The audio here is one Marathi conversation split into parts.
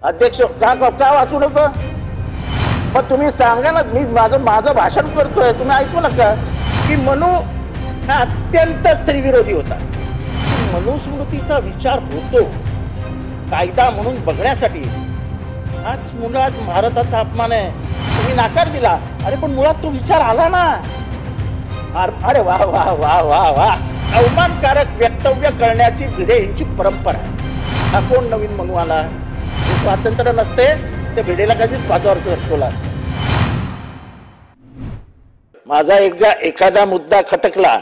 अध्यक्ष का वाचू नको? मग तुम्ही सांगा ना, मी माझं भाषण करतोय, तुम्ही ऐकू नका की मनू हा अत्यंत स्त्रीविरोधी होता. मनुस्मृतीचा विचार होतो कायदा म्हणून बघण्यासाठी. आज मुळात भारताचा अपमान आहे, तुम्ही नाकार दिला. अरे पण मुळात तो विचार आला ना. अरे वा वा वा वा वा. अवमानकारक वक्तव्य करण्याची भिडे यांची परंपरा आहे. हा कोण नवीन म्हणू आला? हे स्वातंत्र्य नसते ते भिडेला कधीच फासावर लटकवला असतं. माझा एखादा मुद्दा खटकला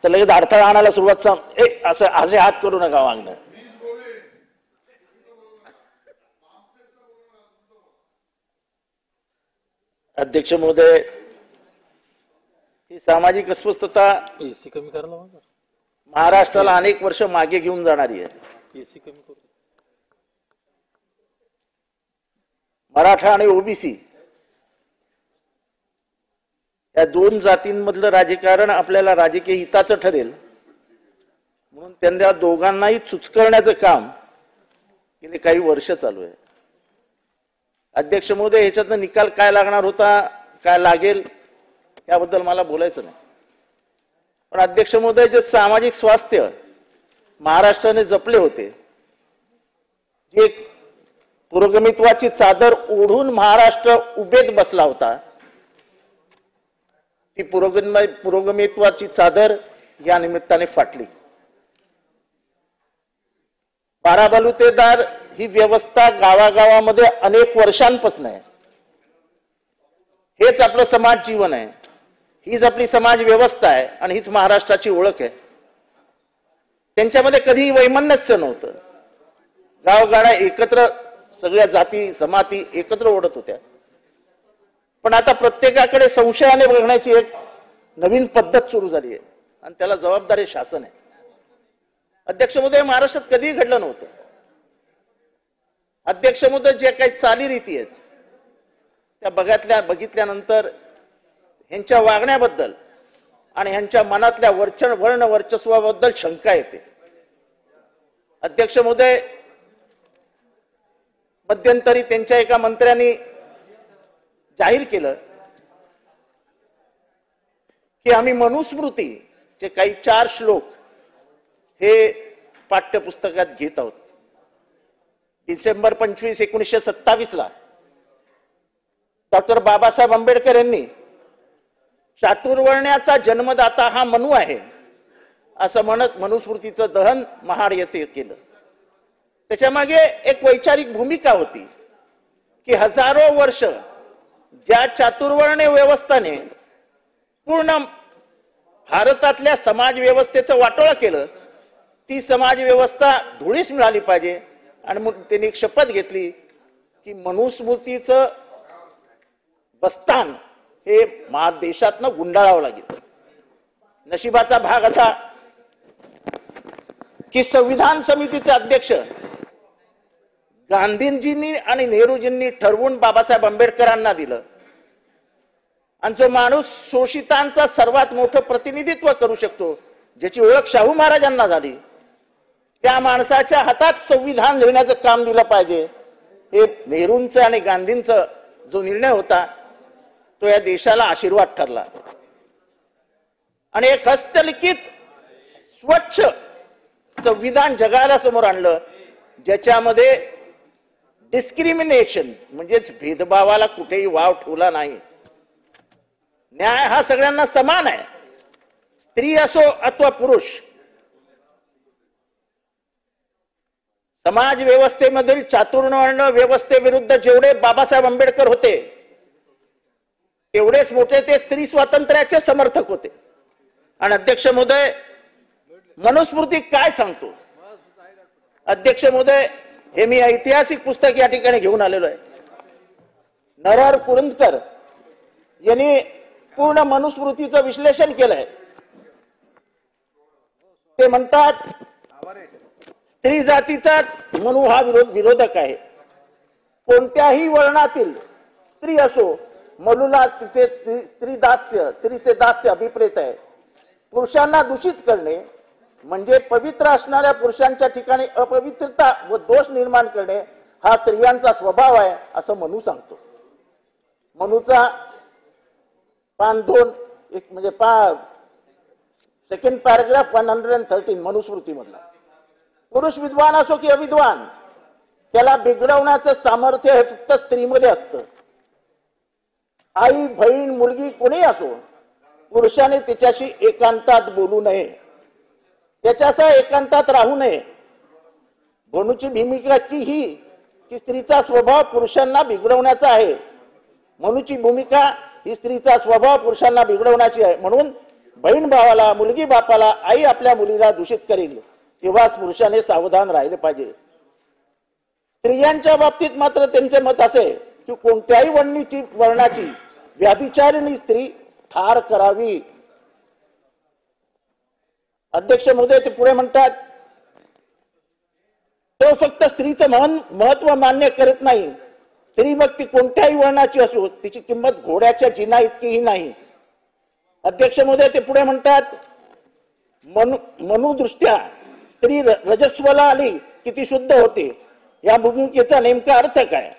तर लगेच अडथळा आणायला सुरुवात असं असे हात करू नका वागणं. अध्यक्ष महोदय, ही सामाजिक अस्वस्थता एसी कमी करायला महाराष्ट्राला अनेक वर्ष मागे घेऊन जाणारी आहे. एसी कमी करू. मराठा आणि ओबीसी या दोन जातींमधलं राजकारण आपल्याला राजकीय हिताचं ठरेल म्हणून त्यांना दोघांनाही चुचकळण्याचं काम गेले काही वर्ष चालू आहे. अध्यक्ष महोदय, ह्याच्यातनं निकाल काय लागणार होता, काय लागेल याबद्दल मला बोलायचं नाही. पण अध्यक्ष महोदय, जे सामाजिक स्वास्थ्य महाराष्ट्राने जपले होते, जे पुरोगमित्वाची चादर ओढून महाराष्ट्र उभेत बसला होता, ती पुरोगमित्वाची चादर या निमित्ताने फाटली. बाराबलुतेदार ही व्यवस्था गावागावामध्ये अनेक वर्षांपासून आहे. हेच आपलं समाज जीवन आहे, हीच आपली समाज व्यवस्था आहे आणि हीच महाराष्ट्राची ओळख आहे. त्यांच्यामध्ये कधीही वैमनस्य नव्हतं. गावगाडा एकत्र, सगळ्या जाती जमाती एकत्र ओढत होत्या. पण आता प्रत्येकाकडे संशयाने बघण्याची एक नवीन पद्धत सुरू झाली आहे आणि त्याला जबाबदारी शासन आहे. अध्यक्ष महोदय, महाराष्ट्रात कधीही घडलं नव्हतं. अध्यक्ष महोदय, जे काही चालीरीती आहेत त्या बघितल्यानंतर ह्यांच्या वागण्याबद्दल आणि ह्यांच्या मनातल्या वर्ण वर्चस्वाबद्दल शंका येते. अध्यक्ष महोदय, मध्यंतरी त्यांच्या एका मंत्र्यांनी जाहीर केलं की आम्ही मनुस्मृतीचे काही 4 श्लोक हे पाठ्यपुस्तकात घेत आहोत. डिसेंबर 25, 1927 डॉक्टर बाबासाहेब आंबेडकर यांनी चातुर्वर्ण्याचा जन्मदाता हा मनू आहे असं म्हणत मनुस्मृतीचं दहन महाड येथे केलं. त्याच्या मागे एक वैचारिक भूमिका होती की हजारो वर्ष ज्या चातुर्वर्ण्य व्यवस्थेने पूर्ण भारतातल्या समाज व्यवस्थेचं वाटोळं केलं, ती समाज व्यवस्था धुळीस मिळाली पाहिजे. आणि मग त्यांनी एक शपथ घेतली की मनुस्मृतीचं बस्तान हे देशातनं गुंडाळावं लागेल. नशिबाचा भाग असा की संविधान समितीचे अध्यक्ष गांधीजींनी आणि नेहरूजींनी ठरवून बाबासाहेब आंबेडकरांना दिलं. आणि जो माणूस शोषितांचा सर्वात मोठं प्रतिनिधित्व करू शकतो, ज्याची ओळख शाहू महाराजांना झाली, त्या माणसाच्या हातात संविधान लिहिण्याचं काम दिलं पाहिजे. हे नेहरूंचं आणि गांधींचा जो निर्णय होता तो या देशाला आशीर्वाद ठरला. आणि एक हस्तलिखित स्वच्छ संविधान जगाला समोर आणलं, ज्याच्यामध्ये डिस्क्रिमिनेशन म्हणजेच भेदभावाला कुठेही वाव ठेवला नाही. न्याय हा सगळ्यांना समान आहे, स्त्री असो अथवा पुरुष. समाज व्यवस्थेमधील चातुर्वर्ण व्यवस्थेविरुद्ध जेवढे बाबासाहेब आंबेडकर होते तेवढेच मोठे ते स्त्री स्वातंत्र्याचे समर्थक होते. आणि अध्यक्ष महोदय, मनुस्मृती काय सांगतो? अध्यक्ष महोदय, हे मी ऐतिहासिक पुस्तक या ठिकाणी घेऊन आलेलो आहे. नरहर कुरुंदकर यांनी पूर्ण मनुस्मृतीचं विश्लेषण केलंय. ते म्हणतात स्त्री जातीचाच मनू हा विरोधक आहे. कोणत्याही वर्णातील स्त्री असो, मनुला स्त्रीचे दास्य अभिप्रेत आहे. पुरुषांना दूषित करणे म्हणजे पवित्र असणाऱ्या पुरुषांच्या ठिकाणी अपवित्रता व दोष निर्माण करणे हा स्त्रियांचा स्वभाव आहे असं मनू सांगतो. मनूचा पान 2 एक म्हणजे सेकंड पॅराग्राफ 113 मनुस्मृती मधला. पुरुष विद्वान असो की अविद्वान त्याला बिघडवण्याचं सामर्थ्य हे फक्त स्त्रीमध्ये असतं. आई बहीण मुलगी कोणी असो पुरुषाने तिच्याशी एकांतात बोलू नये, त्याच्यासह एकांतात राहू नये. मनूची भूमिका ही की स्त्रीचा स्वभाव पुरुषांना बिघडवण्याचा आहे. मनूची भूमिका ही स्त्रीचा स्वभाव पुरुषांना बिघडवण्याची आहे. म्हणून बहीण भावाला मुलगी बापाला आई आपल्या मुलीला दूषित करेल तेव्हा पुरुषाने सावधान राहिले पाहिजे. स्त्रियांच्या बाबतीत मात्र त्यांचे मत असे की कोणत्याही वर्णाची व्याभिचारिणी स्त्री ठार करावी. अध्यक्ष महोदय ते पुढे म्हणतात तो फक्त स्त्रीचं महत्व मान्य करत नाही. स्त्री मग ती कोणत्याही वर्णाची असो तिची किंमत घोड्याच्या जिना इतकीही नाही. अध्यक्ष महोदय ते पुढे म्हणतात मनूदृष्ट्या स्त्री रजस्वला आली की ती शुद्ध होते. या भूमिकेचा नेमका अर्थ काय?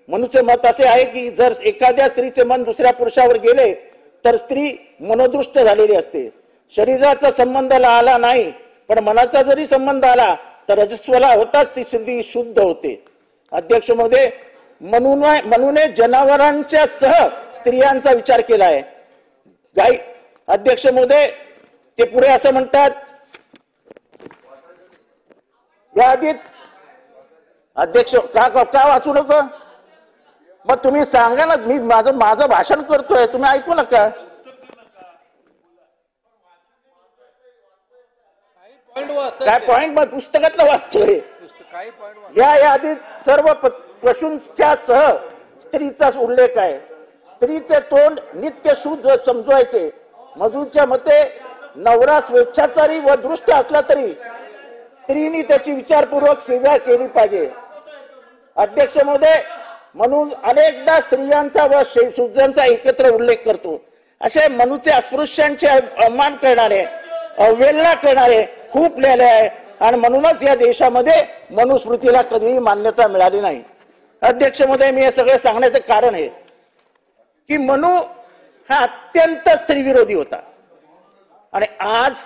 मनूचे मत असे आहे की जर एखाद्या स्त्रीचे मन दुसऱ्या पुरुषावर गेले तर स्त्री मनोदृष्ट झालेली असते. शरीराचा संबंध आला नाही पण मनाचा जरी संबंध आला तर रजस्वला होताच ती स्त्री शुद्ध होते. अध्यक्ष महोदय मनूने जनावरांच्या सह स्त्रियांचा विचार केला आहे. गाई अध्यक्ष महोदय ते पुढे असं म्हणतात या आधीत अध्यक्ष का वाचू नका मग तुम्ही सांगा ना. मी माझं भाषण करतोय तुम्ही ऐकू नका. काय पॉइंट मग पुस्तकातलं वाचतोय. या यादीत सर्व पशूंच्या सह स्त्रीचा उल्लेख आहे. स्त्रीचे तोंड नित्य शुद्ध समजवायचे. मधूच्या मते नवरा स्वेच्छाचारी व दृष्ट असला तरी स्त्रीनी त्याची विचारपूर्वक सेवा केली पाहिजे. अध्यक्ष महोदय म्हणून अनेकदा स्त्रियांचा व शूद्रांचा एकत्र उल्लेख करतो. असे मनूचे अस्पृश्यांचे अपमान करणारे अवहेलना करणारे खूप लिहिले आहे आणि म्हणूनच या देशामध्ये मनुस्मृतीला कधीही मान्यता मिळाली नाही. अध्यक्ष महोदय मी हे सगळे सांगण्याचं कारण आहे की मनू हा अत्यंत स्त्रीविरोधी होता. आणि आज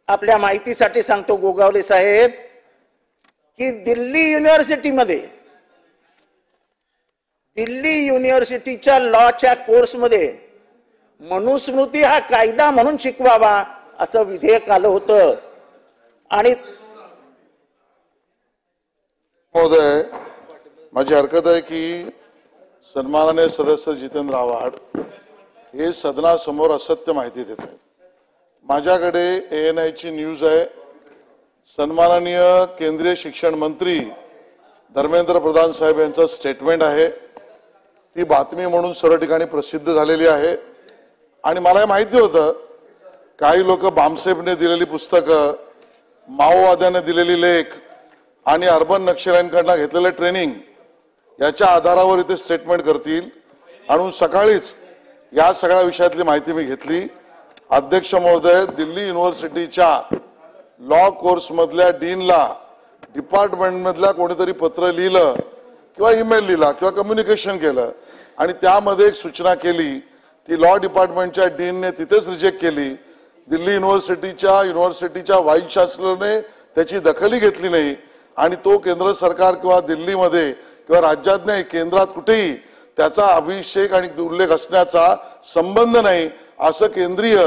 आपल्या माहितीसाठी सांगतो गोगावले साहेब की दिल्ली युनिव्हर्सिटीच्या लॉच्या कोर्समध्ये मनुस्मृती हा कायदा म्हणून शिकवावा असं विधेयक आलं होतं. आणि महोदय माझी हरकत आहे की सन्माननीय सदस्य जितेंद्र आव्हाड हे सदनासमोर असत्य माहिती देत आहेत. माझ्याकडे ANI ची न्यूज आहे. सन्माननीय केंद्रीय शिक्षण मंत्री धर्मेंद्र प्रधान साहेब यांचं स्टेटमेंट आहे. ती बातमी म्हणून सर्व ठिकाणी प्रसिद्ध झालेली आहे. आणि मला हे माहिती होतं काही लोक बामसेबने दिलेली पुस्तकं, माओवाद्याने दिलेली लेख आणि अर्बन नक्षल्यांकडून घेतलेले ट्रेनिंग याच्या आधारावर इथे स्टेटमेंट करतील. आणि सकाळीच या सगळ्या विषयातली माहिती मी घेतली. अध्यक्ष महोदय दिल्ली युनिव्हर्सिटीच्या लॉ कोर्स मधल्या डीनला डिपार्टमेंट मधल्या कोणीतरी पत्र लिहिलं किंवा ईमेल लिहिला किंवा कम्युनिकेशन केलं आणि त्यामध्ये एक सूचना केली. ती लॉ डिपार्टमेंटच्या डीनने तिथेच रिजेक्ट केली. दिल्ली युनिव्हर्सिटीच्या व्हाईस चान्सलरने त्याची दखलही घेतली नाही. आणि तो केंद्र सरकार किंवा दिल्लीमध्ये किंवा राज्यात नाही केंद्रात कुठेही त्याचा अभिषेक आणि उल्लेख असण्याचा संबंध नाही असं केंद्रीय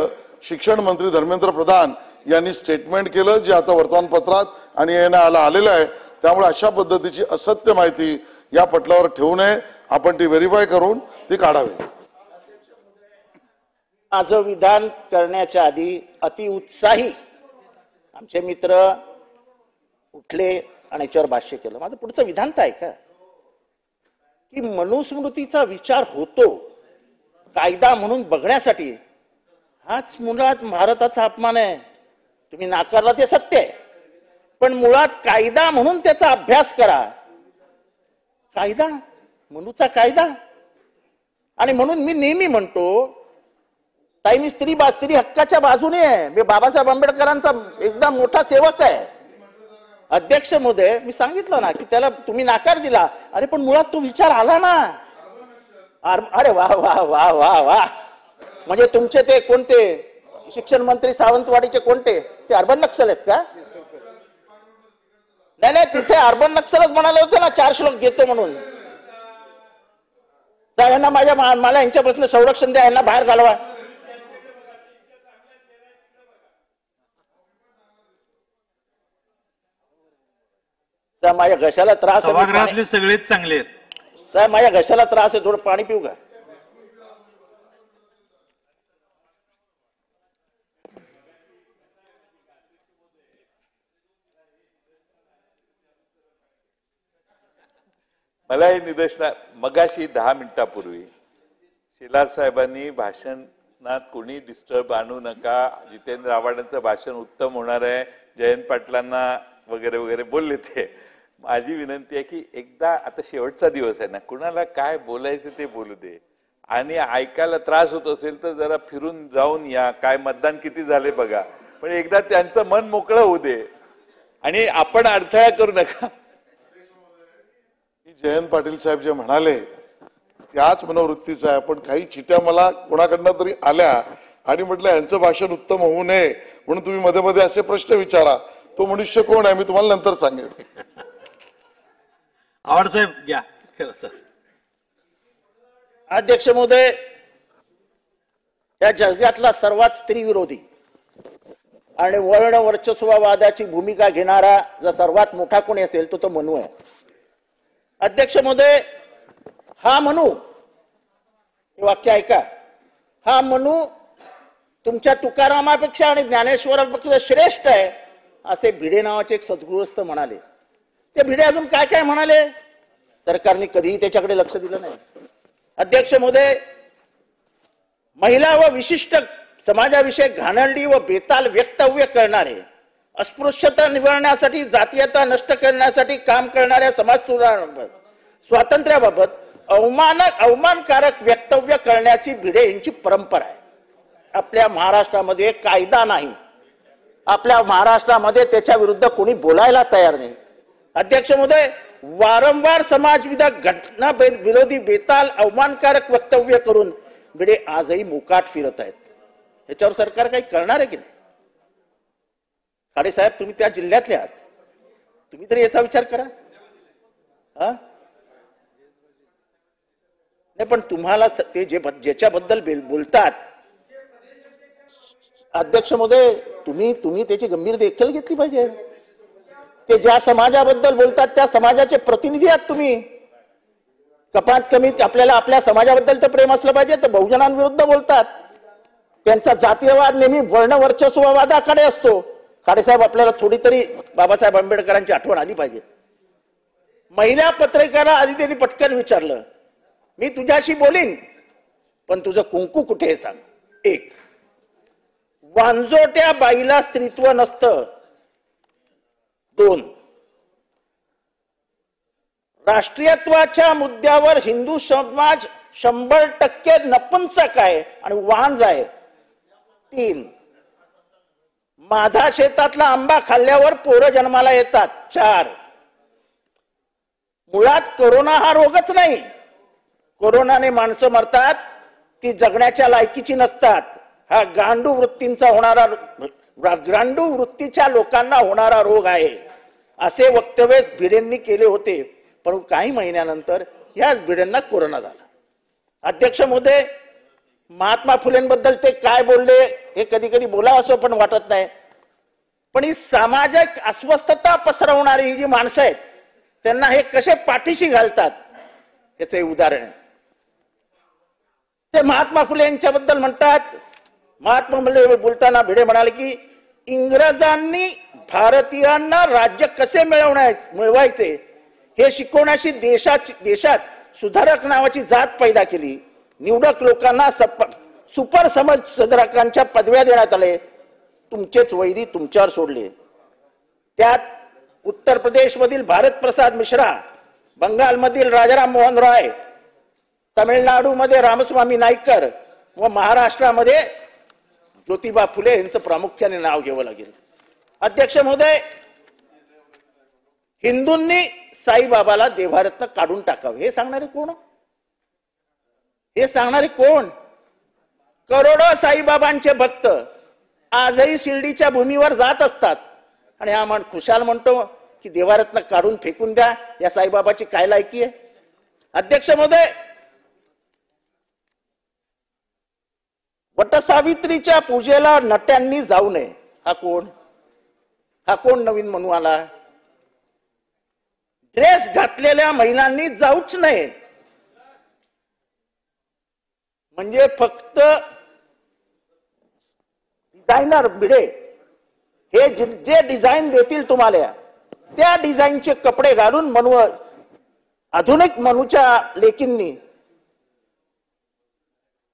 शिक्षण मंत्री धर्मेंद्र प्रधान यांनी स्टेटमेंट केलं, जे आता वर्तमानपत्रात आणि ANI आलेलं आहे. त्यामुळे अशा पद्धतीची असत्य माहिती या पटलावर ठेवू नये. आपण ती व्हेरीफाय करून ती काढावी. माझं विधान करण्याच्या आधी अतिउत्साही आमचे मित्र उठले आणि याच्यावर भाष्य केलं. माझं पुढचं विधान तर ऐका की मनुस्मृतीचा विचार होतो कायदा म्हणून बघण्यासाठी. हाच मुळात भारताचा अपमान आहे. तुम्ही नाकारला ते सत्य आहे पण मुळात कायदा म्हणून त्याचा अभ्यास करा. कायदा मनूचा कायदा. आणि म्हणून मी नेहमी म्हणतो ताई मी स्त्री हक्काच्या बाजूने आहे. मी बाबासाहेब आंबेडकरांचा एकदम मोठा सेवक आहे. अध्यक्ष महोदय, मी सांगितलं ना की त्याला तुम्ही नकार दिला. अरे पण मुळात तो विचार आला ना. अरे वा वा वा वा वा. म्हणजे तुमचे ते कोणते शिक्षण मंत्री सावंतवाडीचे कोणते ते अर्बन नक्सल आहेत का? नाही नाही, तिथे अर्बन नक्सलच म्हणाले होते ना 4 श्लोक घेतो म्हणून. यांना मला यांच्यापासून संरक्षण द्या, यांना बाहेर घालवा. साहेब माझ्या घशाला त्रास आहे. सभागृहातले सगळेच चांगले आहेत. साहेब माझ्या घशाला त्रास आहे, थोडं पाणी पिऊ का? मला हे निदर्शनात मगाशी 10 मिनिटापूर्वी शेलार साहेबांनी भाषणात कोणी डिस्टर्ब आणू नका, जितेंद्र आव्हाडांचं भाषण उत्तम होणार आहे, जयंत पाटलांना वगैरे वगैरे बोलले ते. माझी विनंती आहे की एकदा, आता शेवटचा दिवस आहे ना, कुणाला काय बोलायचं ते बोलू दे, आणि ऐकायला त्रास होत असेल तर जरा फिरून जाऊन या, काय मतदान किती झाले बघा, पण एकदा त्यांचं मन मोकळं होऊ दे आणि आपण अडथळा करू नका. जयंत पाटील साहेब जे म्हणाले त्याच मनोवृत्तीचा आहे. पण काही चिट्या मला कोणाकडनं तरी आल्या आणि म्हटलं यांचं भाषण उत्तम होऊ नये म्हणून तुम्ही मध्ये मध्ये असे प्रश्न विचारा. तो मनुष्य कोण आहे मी तुम्हाला नंतर सांगेन. आव्हाड साहेब घ्या. अध्यक्ष महोदय, या जगातला सर्वात स्त्री विरोधी आणि वर्ण वर्चस्ववादाची भूमिका घेणारा जर सर्वात मोठा कोणी असेल तो मनू आहे. अध्यक्ष महोदय, हा मनू, हे वाक्य ऐका, हा मनू तुमच्या तुकारामापेक्षा आणि ज्ञानेश्वरापेक्षा श्रेष्ठ आहे असे भिडे नावाचे एक सद्गृहस्थ म्हणाले. ते भिडे अजून काय काय म्हणाले, सरकारने कधीही त्याच्याकडे लक्ष दिलं नाही. अध्यक्ष महोदय, महिला व विशिष्ट समाजाविषयी घाणेरडी व बेताल वक्तव्य करणारे, अस्पृश्यता निवारण्यासाठी, जातीयता नष्ट करण्यासाठी काम करणाऱ्या समाज स्वातंत्र्याबाबत अवमानकारक वक्तव्य करण्याची भिडे यांची परंपरा आहे. आपल्या महाराष्ट्रामध्ये कायदा नाही, आपल्या महाराष्ट्रामध्ये त्याच्या विरुद्ध कोणी बोलायला तयार नाही. अध्यक्ष महोदय, वारंवार समाजविरोधी घटना विरोधी बेताल अवमानकारक वक्तव्य करून भिडे आजही मुकाट फिरत आहेत. याच्यावर सरकार काही करणार आहे की नाही? खाडे साहेब, तुम्ही त्या जिल्ह्यातले आहात, तुम्ही तरी याचा विचार करा. नाही पण तुम्हाला ते ज्याच्याबद्दल बोलतात, अध्यक्ष महोदय, तुम्ही त्याची गंभीर दखल घेतली पाहिजे. ते ज्या समाजाबद्दल बोलतात त्या समाजाचे प्रतिनिधी आहात तुम्ही. कपात कमीत आपल्याला आपल्या समाजाबद्दल तर प्रेम असलं पाहिजे. तर बहुजनांविरुद्ध बोलतात, त्यांचा जातीयवाद नेहमी वर्णवर्चस्ववादाकडे असतो. खाडेसाहेब, आपल्याला थोडी तरी बाबासाहेब आंबेडकरांची आठवण आली पाहिजे. महिला पत्रकाराला आधी त्यांनी पटकन विचारलं, मी तुझ्याशी बोलीन पण तुझं कुंकू कुठे आहे सांग. 1, वांजोट्या बाईला स्त्रीत्व नसतं. 2, राष्ट्रीयत्वाच्या मुद्द्यावर हिंदू समाज 100% नपुंसक आहे आणि वांज आहे. 3, माझा शेतातला आंबा खाल्ल्यावर पोरं जन्माला येतात. 4, मुळात कोरोना हा रोगच नाही, कोरोनाने माणसं मरतात, ती जगण्याच्या लायकीची नसतात. हा गांडू वृत्तीच्या लोकांना होणारा रोग आहे, असे वक्तव्य भिडेंनी केले होते. पण काही महिन्यानंतर याच भिडेंना कोरोना झाला. अध्यक्ष महोदय, महात्मा फुलेंबद्दल ते काय बोलले हे कधी कधी बोलावं असं पण वाटत नाही. पण ही सामाजिक अस्वस्थता पसरवणारी ही जी माणसं आहेत त्यांना हे कसे पाठीशी घालतात याचं हे उदाहरण आहे. ते महात्मा फुले यांच्याबद्दल म्हणतात, महात्मा फुले बोलताना भिडे म्हणाले की इंग्रजांनी भारतीयांना राज्य कसे मिळवायचे हे शिकवण्याची देशात सुधारक नावाची जात पैदा केली. निवडक लोकांना सुपर समजदारांच्या पदव्या देण्यात आले. तुमचेच वैरी तुमच्यावर सोडले. त्यात उत्तर प्रदेश मधील भारत प्रसाद मिश्रा, बंगालमधील राजाराम मोहन रॉय, तमिळनाडू मध्ये रामस्वामी नाईकर व महाराष्ट्रामध्ये ज्योतिबा फुले यांचं प्रामुख्याने नाव घ्यावं लागेल. अध्यक्ष महोदय, हिंदूंनी साईबाबाला देवारत्न काढून टाकावे हे सांगणारे कोण? हे सांगणारे कोण? करोडो साईबाबांचे भक्त आजही शिर्डीच्या भूमीवर जात असतात आणि हा खुशाल म्हणतो की देवारत्न काढून फेकून द्या. या साईबाबाची काय लायकी आहे? अध्यक्ष महोदय, वटसावित्रीच्या पूजेला नट्यांनी जाऊ नये हा कोण? हा कोण नवीन म्हणू आला? ड्रेस घातलेल्या महिलांनी जाऊच नये म्हणजे फक्त डिझायनर भिडे हे जे डिझाईन देतील तुम्हाला त्या डिझाईनचे कपडे घालून मनू आधुनिक मनूच्या लेकींनी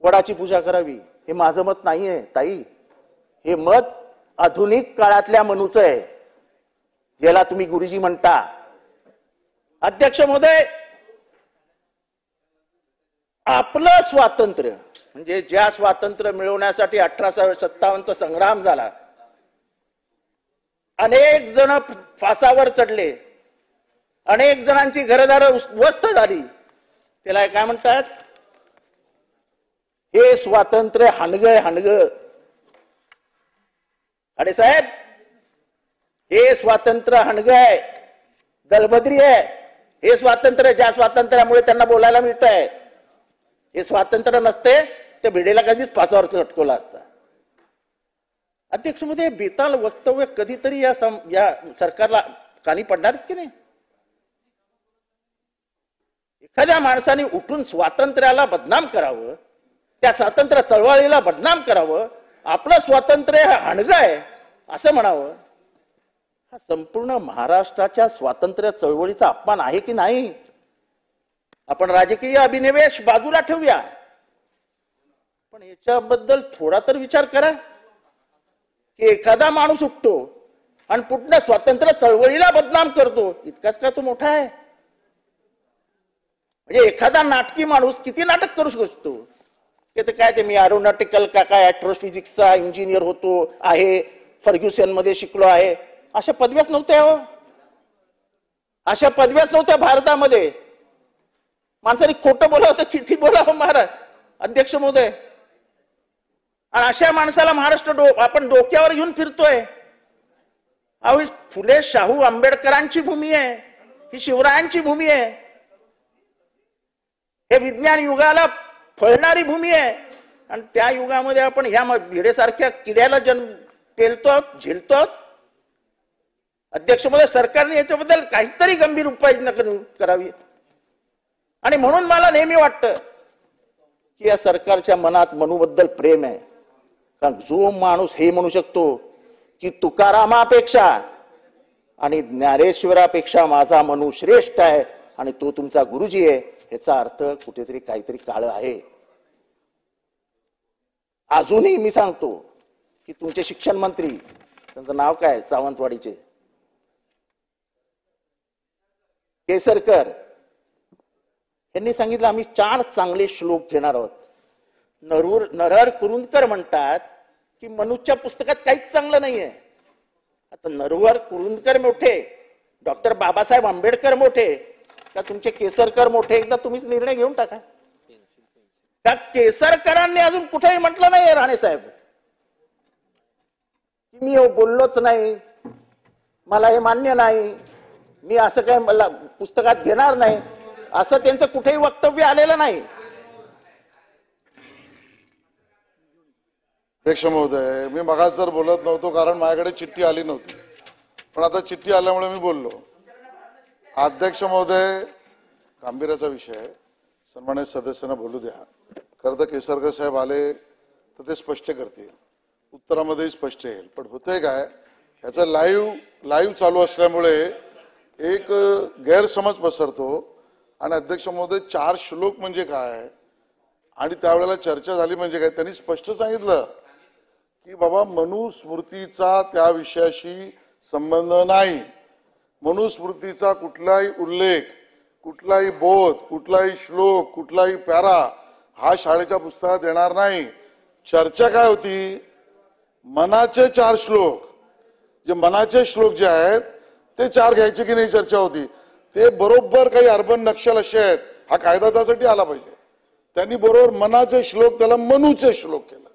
वडाची पूजा करावी हे माझं मत नाहीये ताई. हे मत आधुनिक काळातल्या मनूचं आहे ज्याला तुम्ही गुरुजी म्हणता. अध्यक्ष महोदय, आपलं स्वातंत्र्य म्हणजे ज्या स्वातंत्र्य मिळवण्यासाठी 1857चा संग्राम झाला, अनेक जण फासावर चढले, अनेक जणांची घरदार उद्ध्वस्त झाली, त्याला काय म्हणतात? हे स्वातंत्र्य हाणगं हाणगं. अरे साहेब, हे स्वातंत्र्य हाणगं आहे, दलबद्री आहे. हे स्वातंत्र्य ज्या स्वातंत्र्यामुळे त्यांना बोलायला मिळत आहे, हे स्वातंत्र्य नसते ते भिडेला कधीच फासावर लटकवला असता. अध्यक्ष महोदय, बेताल वक्तव्य कधीतरी या सरकारला कानी पडणार की नाही? एखाद्या माणसाने उठून स्वातंत्र्याला बदनाम करावं, त्या स्वातंत्र्य चळवळीला बदनाम करावं, आपलं स्वातंत्र्य हाणगं आहे असं म्हणावं, हा संपूर्ण महाराष्ट्राच्या स्वातंत्र्य चळवळीचा अपमान आहे की नाही? आपण राजकीय अभिनिवेश बाजूला ठेवूया, पण याच्याबद्दल थोडा तर विचार करा की एखादा माणूस उठतो आणि पूर्ण स्वातंत्र्य चळवळीला बदनाम करतो, इतकाच का तो मोठा आहे? म्हणजे एखादा नाटकी माणूस किती नाटक करू शकतो? ते काय ते मी एरोनॉटिकल का काय ऍस्ट्रोफिजिक्सचा इंजिनियर होतो आहे, फर्ग्युसन मध्ये शिकलो आहे, अशा पदव्याच नव्हत्या हो. अशा पदव्याच नव्हत्या भारतामध्ये. माणसाने खोटं बोलावं तर किती बोलावं महाराज अध्यक्ष महोदय. आणि अशा माणसाला महाराष्ट्र आपण डोक्यावर घेऊन फिरतोय. अहो, ही फुले शाहू आंबेडकरांची भूमी आहे, ही शिवरायांची भूमी आहे, हे विज्ञान युगाला फळणारी भूमी आहे. आणि त्या युगामध्ये आपण ह्या भिडेसारख्या किड्याला जन्म पेलतो, झेलतो. अध्यक्ष महोदय, सरकारने याच्याबद्दल काहीतरी गंभीर उपाययोजना करावी. आणि म्हणून मला नेहमी वाटतं की या सरकारच्या मनात मनूबद्दल प्रेम आहे. कारण जो माणूस हे म्हणू शकतो की तुकारामापेक्षा आणि ज्ञानेश्वरापेक्षा माझा मनू श्रेष्ठ आहे आणि तो तुमचा गुरुजी आहे, ह्याचा अर्थ कुठेतरी काहीतरी काळ आहे. अजूनही मी सांगतो की तुमचे शिक्षण मंत्री, त्यांचं नाव काय, सावंतवाडीचे केसरकर यांनी सांगितलं आम्ही 4 चांगले श्लोक घेणार आहोत. नरहर कुरुंदकर म्हणतात की मनूच्या पुस्तकात काहीच चांगलं नाहीये. आता नरहर कुरुंदकर मोठे, डॉक्टर बाबासाहेब आंबेडकर मोठे का तुमचे केसरकर मोठे? एकदा तुम्हीच निर्णय घेऊन टाका. का केसरकरांनी अजून कुठेही म्हटलं नाही राणे साहेब की मी बोललोच नाही, मला हे मान्य नाही, मी असं काय मला पुस्तकात घेणार नाही, असं त्यांचं कुठेही वक्तव्य आलेलं नाही. अध्यक्ष महोदय, मी मगाच जर बोलत नव्हतो कारण माझ्याकडे चिठ्ठी आली नव्हती, पण आता चिठ्ठी आल्यामुळे मी बोललो. अध्यक्ष महोदय, गांभीर्याचा विषय आहे, सन्मानित सदस्यांना बोलू द्या. खरं तर केसरकर साहेब आले तर ते स्पष्ट करतील, उत्तरामध्येही स्पष्ट येईल. पण होतंय काय, ह्याचं लाईव्ह चालू असल्यामुळे एक गैरसमज पसरतो. आणि अध्यक्ष महोदय, 4 श्लोक म्हणजे काय आणि त्यावेळेला चर्चा झाली म्हणजे काय, त्यांनी स्पष्ट सांगितलं की बाबा मनुस्मृतीचा त्या विषयाशी संबंध नाही. मनुस्मृतीचा कुठलाही उल्लेख, कुठलाही बोध, कुठलाही श्लोक, कुठलाही पॅरा हा शाळेच्या पुस्तकात येणार नाही. चर्चा काय होती, मनाचे 4 श्लोक, जे मनाचे श्लोक जे आहेत ते 4 घ्यायचे की नाही चर्चा होती. ते बरोबर काही अर्बन नक्षल असे आहेत, हा कायदा त्यासाठी आला पाहिजे. त्यांनी बरोबर मनाचे श्लोक त्याला मनूचे श्लोक केलं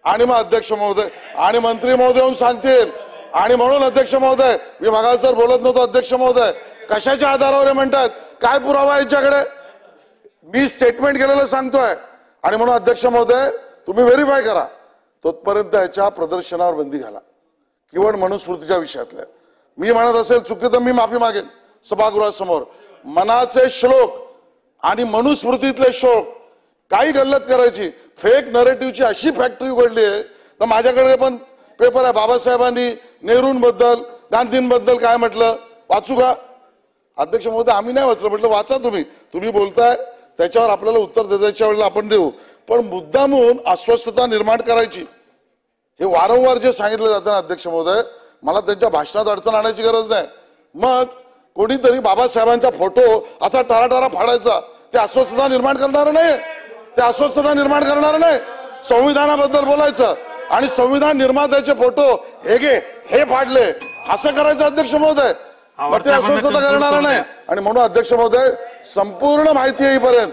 आणि मग अध्यक्ष महोदय आणि मंत्री महोदय येऊन सांगतील. आणि म्हणून अध्यक्ष महोदय, मी मागासर बोलत नव्हतो, अध्यक्ष महोदय कशाच्या आधारावर म्हणतात, काय पुरावा आहे यांच्याकडे? मी स्टेटमेंट केलेलं सांगतोय. आणि म्हणून अध्यक्ष महोदय तुम्ही व्हेरीफाय करा, तोपर्यंत याच्या प्रदर्शनावर बंदी घाला, केवळ मनुस्मृतीच्या विषयातल्या. मी म्हणत असेल चुकी तर मी माफी मागेन सभागृहासमोर. मनाचे श्लोक आणि मनुस्मृतीतले श्लोक काही गल्लत करायची, फेक नरेटिव्हची अशी फॅक्टरी उघडली आहे. तर माझ्याकडे पण पेपर आहे, बाबासाहेबांनी नेहरूंबद्दल गांधींबद्दल काय म्हटलं, वाचू का? अध्यक्ष महोदय आम्ही नाही वाचलं. म्हटलं वाचा तुम्ही, तुम्ही बोलताय त्याच्यावर आपल्याला उत्तर द्यायच्या वेळेला आपण देऊ. पण मुद्दामून अस्वस्थता निर्माण करायची, हे वारंवार जे सांगितलं जातं ना अध्यक्ष महोदय, मला त्यांच्या भाषणात अडचण आणायची गरज नाही. मग कोणीतरी बाबासाहेबांचा फोटो असा टाराटारा फाडायचा, ते अस्वस्थता निर्माण करणार नाही, ते अस्वस्थता निर्माण करणार नाही. संविधानाबद्दल बोलायचं आणि संविधान निर्मात्याचे फोटो हे घे हे फाडले असं करायचं अध्यक्ष महोदय, मग ते अस्वस्थता करणार नाही. आणि म्हणून अध्यक्ष महोदय संपूर्ण माहिती येईपर्यंत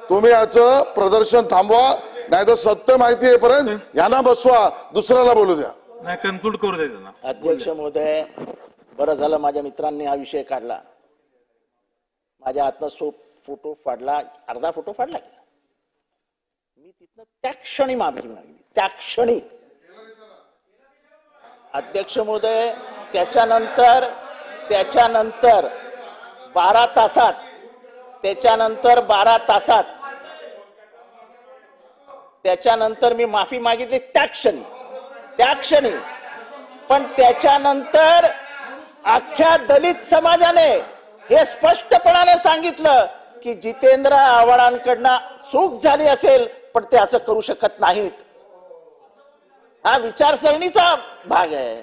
तुम्ही याचं प्रदर्शन थांबवा, नाही तर सत्य माहिती येईपर्यंत यांना बसवा, दुसऱ्याला बोलू द्या. नाही, कन्क्लूड करू दे त्यांना. अध्यक्ष महोदय, बरं झालं माझ्या मित्रांनी हा विषय काढला. माझ्या हातनं फोटो फाडला, अर्धा फोटो फाडला गेला. मी तिथनं त्या क्षणी माफी मागली, त्या क्षणी. अध्यक्ष महोदय, त्याच्यानंतर 12 तासात त्याच्यानंतर मी माफी मागितली त्या क्षणी. पण त्याच्यानंतर अख्ख्या दलित समाजाने हे स्पष्टपणाने सांगितलं की जितेंद्र आव्हाडांकडनं चूक झाली असेल पण ते असं करू शकत नाहीत. हा विचारसरणीचा भाग आहे,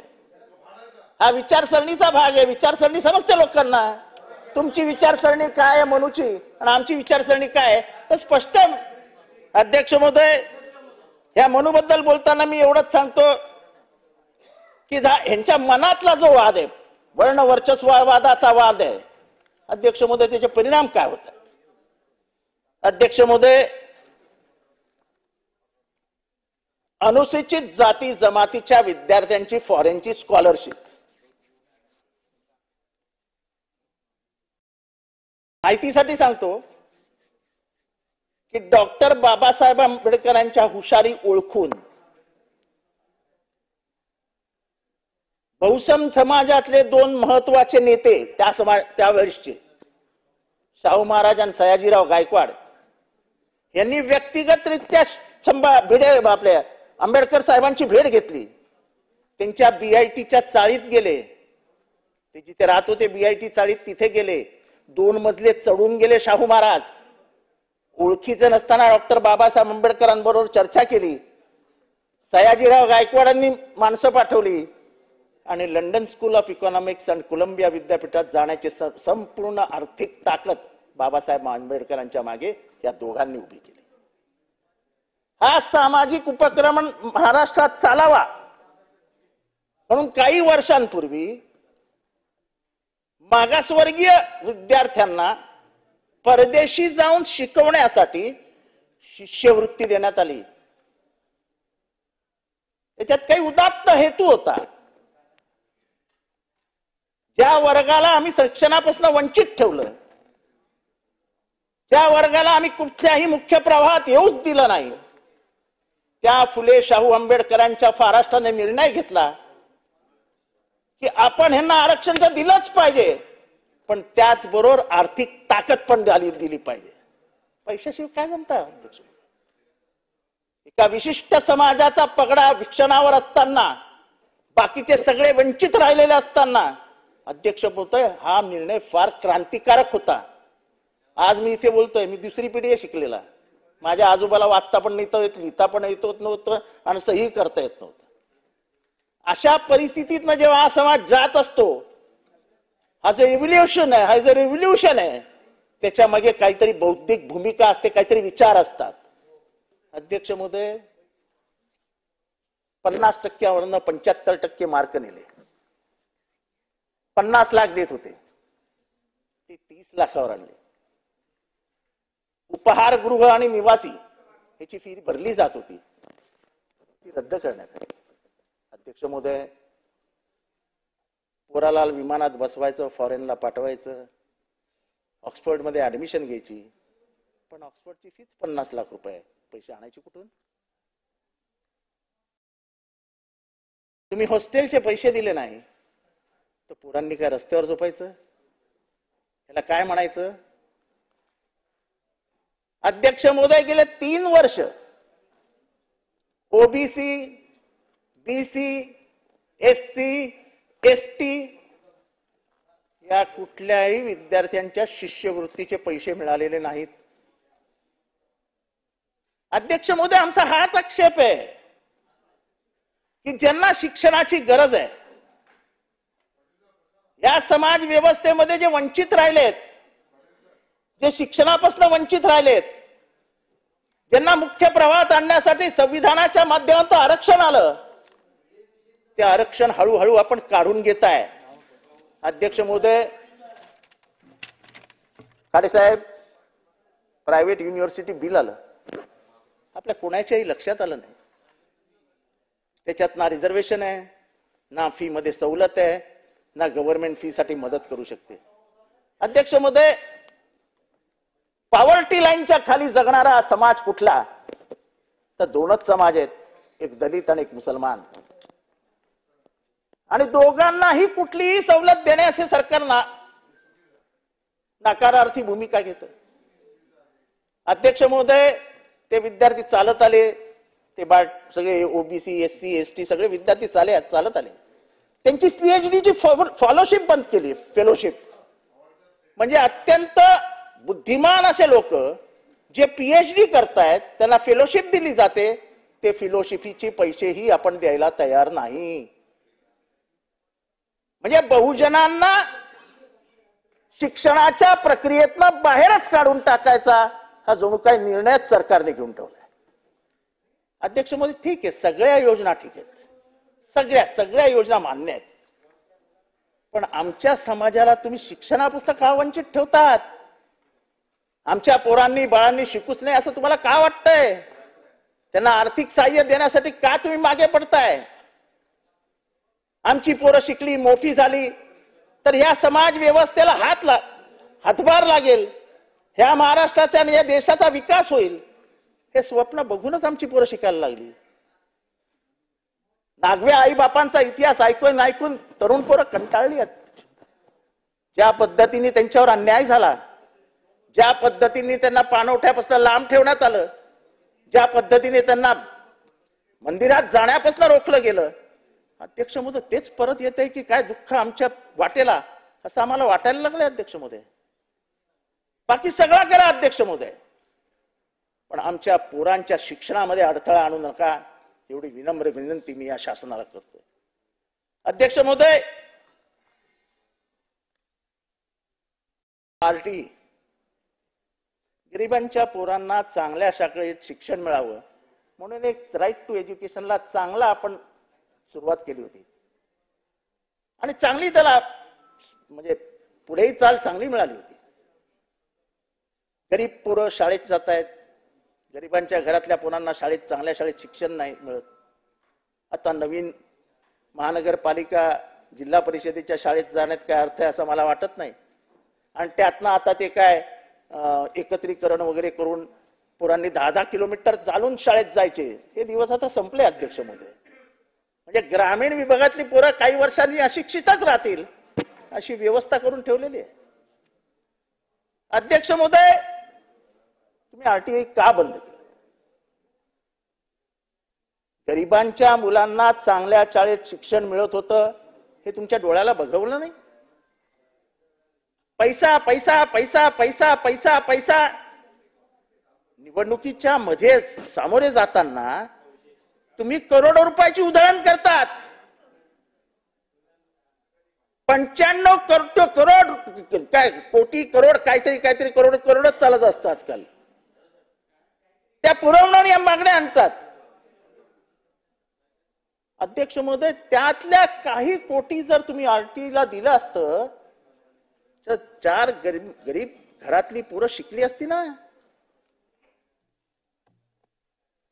विचारसरणी समजते लोकांना. तुमची विचारसरणी काय आहे मनूची आणि आमची विचारसरणी काय आहे हे स्पष्ट. अध्यक्ष महोदय, या मनूबद्दल बोलताना मी एवढंच सांगतो की ह्यांच्या मनातला जो वाद आहे, वर्ण वर्चस्ववादाचा वाद आहे, अध्यक्ष महोदय त्याचे परिणाम काय होतात? अध्यक्ष महोदय, अनुसूचित जाती जमातीच्या विद्यार्थ्यांची फॉरेनची स्कॉलरशिप माहितीसाठी सांगतो की डॉक्टर बाबासाहेब आंबेडकरांच्या हुशारी ओळखून बहुसम समाजातले 2 महत्वाचे नेते त्यावेळेसचे शाहू महाराज आणि सयाजीराव गायकवाड यांनी व्यक्तिगतरित्या आपल्या आंबेडकर साहेबांची भेट घेतली. त्यांच्या BITच्या चाळीत गेले, ते जिथे राहत होते BIT चाळीत तिथे गेले. 2 मजले चढून गेले शाहू महाराज. ओळखीचे नसताना डॉक्टर बाबासाहेब आंबेडकरांबरोबर चर्चा केली. सयाजीराव गायकवाडांनी माणसं पाठवली आणि लंडन स्कूल ऑफ इकॉनॉमिक्स आणि कोलंबिया विद्यापीठात जाण्याची संपूर्ण आर्थिक ताकद बाबासाहेब आंबेडकरांच्या मागे या दोघांनी उभी केली. हा सामाजिक उपक्रम महाराष्ट्रात चालावा म्हणून काही वर्षांपूर्वी मागासवर्गीय विद्यार्थ्यांना परदेशी जाऊन शिकवण्यासाठी शिष्यवृत्ती देण्यात आली. त्याच्यात काही उदात्त हेतू होता. ज्या वर्गाला आम्ही शिक्षणापासून वंचित ठेवलं, ज्या वर्गाला आम्ही कुठल्याही मुख्य प्रवाहात येऊच दिलं नाही, त्या फुले शाहू आंबेडकरांच्या महाराष्ट्राने निर्णय घेतला की आपण ह्यांना आरक्षण तर दिलंच पाहिजे, पण त्याचबरोबर आर्थिक ताकद पण दिली पाहिजे. पैशाशिवाय काय जमतं अध्यक्ष? एका विशिष्ट समाजाचा पगडा विक्षणावर असताना, बाकीचे सगळे वंचित राहिलेले असताना अध्यक्ष बोलतोय हा निर्णय फार क्रांतिकारक होता. आज मी इथे बोलतोय, मी 2री पिढी शिकलेला. माझ्या आजोबाला वाचता पण नाही येत, लिहिता पण येत नव्हतं आणि सही करता येत नव्हतं. अशा परिस्थितीतनं जेव्हा हा समाज जात असतो, हा जो इव्होल्युशन आहे, हा जो रिव्होल्युशन आहे, त्याच्या मागे काहीतरी बौद्धिक भूमिका असते, काहीतरी विचार असतात. अध्यक्ष महोदय, 50% 75% मार्क नेले. 50 लाख देत होते ते 30 लाखावर आणले. उपहारगृह आणि निवासी ह्याची फी भरली जात होती ती रद्द करण्यात आली. अध्यक्ष महोदय, पोराला विमानात बसवायचं, फॉरेनला पाठवायचं, ऑक्सफर्डमध्ये ऍडमिशन घ्यायची, पण ऑक्सफर्डची फीच 50 लाख रुपये. पैसे आणायचे कुठून? तुम्ही हॉस्टेलचे पैसे दिले नाही तर पोरांनी काय रस्त्यावर झोपायचं? याला काय म्हणायचं? अध्यक्ष महोदय, गेले 3 वर्ष ओबीसी, बीसी, एससी, एसटी या कुठल्याही विद्यार्थ्यांच्या शिष्यवृत्तीचे पैसे मिळालेले नाहीत. अध्यक्ष महोदय, आमचा हाच आक्षेप आहे की ज्यांना शिक्षणाची गरज आहे, या समाज व्यवस्थेमध्ये जे वंचित राहिलेत, जे शिक्षणापासून वंचित राहिलेत, ज्यांना मुख्य प्रवाहात आणण्यासाठी संविधानाच्या माध्यमातून आरक्षण आलं, ते आरक्षण हळूहळू आपण काढून घेताय. अध्यक्ष महोदय, खाडे साहेब, प्रायव्हेट युनिव्हर्सिटी बिल आलं, आपल्या कोणाच्याही लक्षात आलं नाही. त्याच्यात ना रिझर्वेशन आहे, ना फी मध्ये सवलत आहे, ना गव्हर्नमेंट फी साठी मदत करू शकते. अध्यक्ष महोदय, पॉवर्टी लाईनच्या खाली जगणारा समाज कुठला? तर 2च समाज आहेत, एक दलित आणि एक मुसलमान. आणि दोघांनाही कुठलीही सवलत देण्याचे सरकार नकारार्थी भूमिका घेतं. अध्यक्ष महोदय, ते विद्यार्थी चालत आले, ते सगळे ओबीसी, एससी, एसटी सगळे विद्यार्थी चालत आले, त्यांची पीएचडीची फॉलोशिप बंद केली. फेलोशिप म्हणजे अत्यंत बुद्धिमान असे लोक जे पीएचडी करतायत त्यांना फेलोशिप दिली जाते, ते फेलोशिपचे पैसेही आपण द्यायला तयार नाही. म्हणजे बहुजनांना शिक्षणाच्या प्रक्रियेतनं बाहेरच काढून टाकायचा हा जणू काही निर्णयच सरकारने घेऊन ठेवलाय. अध्यक्ष महोदय, ठीक आहे, सगळ्या योजना ठीक आहेत, सगळ्या योजना मान्य आहेत, पण आमच्या समाजाला तुम्ही शिक्षणापासून का वंचित ठेवतात? आमच्या पोरांनी बाळांनी शिकूच नाही असं तुम्हाला का वाटतंय? त्यांना आर्थिक सहाय्य देण्यासाठी का तुम्ही मागे पडताय? आमची पोरं शिकली, मोठी झाली तर या समाज व्यवस्थेला हातभार लागेल, ह्या महाराष्ट्राचा आणि या देशाचा विकास होईल, हे स्वप्न बघूनच आमची पोरं शिकायला लागली. नागव्या आई बापांचा इतिहास ऐकून ऐकून तरुण पोरं कंटाळली आहेत. ज्या पद्धतीने त्यांच्यावर अन्याय झाला, ज्या पद्धतीने त्यांना पाणवठ्यापासून लांब ठेवण्यात आलं, ज्या पद्धतीने त्यांना मंदिरात जाण्यापासून रोखलं गेलं, अध्यक्ष महोदय, तेच परत येत आहे की काय दुःख आमच्या वाटेला, असं आम्हाला वाटायला लागलंय. अध्यक्ष महोदय, बाकी सगळा करा अध्यक्ष महोदय, पण आमच्या पोरांच्या शिक्षणामध्ये अडथळा आणू नका, एवढी विनम्र विनंती मी या शासनाला करतोय. अध्यक्ष महोदय, पार्टी गरिबांच्या पोरांना चांगल्या शाळेत शिक्षण मिळावं म्हणून एक राईट टू एज्युकेशनला चांगला आपण सुरुवात केली होती आणि चांगली त्याला म्हणजे पुढेही चाल चांगली मिळाली होती. गरीब पोरं शाळेत जात आहेत, गरिबांच्या घरातल्या पोरांना चांगल्या शाळेत शिक्षण नाही मिळत. आता नवीन महानगरपालिका जिल्हा परिषदेच्या शाळेत जाण्यात काय अर्थ आहे असं मला वाटत नाही. आणि त्यातनं आता ते काय एकत्रीकरण वगैरे करून पोरांनी 10-10 किलोमीटर चालून शाळेत जायचे, हे दिवस आता संपले. अध्यक्ष महोदय, म्हणजे ग्रामीण विभागातली पोरं काही वर्षांनी अशिक्षितच राहतील अशी व्यवस्था करून ठेवलेली आहे. अध्यक्ष महोदय, तुम्ही आरटीआय का बंद केलं? गरिबांच्या मुलांना चांगल्या शाळेत शिक्षण मिळत होतं हे तुमच्या डोळ्याला बघवलं नाही? पैसा पैसा पैसा पैसा पैसा पैसा. निवडणुकीच्या मध्ये सामोरे जाताना तुम्ही करोडो रुपयाची उधळण करतात. 95 करोड काय कोटी करोड काहीतरी करोडच चालत असतं आजकाल. त्या पुरवणं या मागण्या आणतात. अध्यक्ष महोदय, त्यातल्या काही कोटी जर तुम्ही आरटीला दिलं असतं तर 4 गरीब घरातली पोरं शिकली असती ना.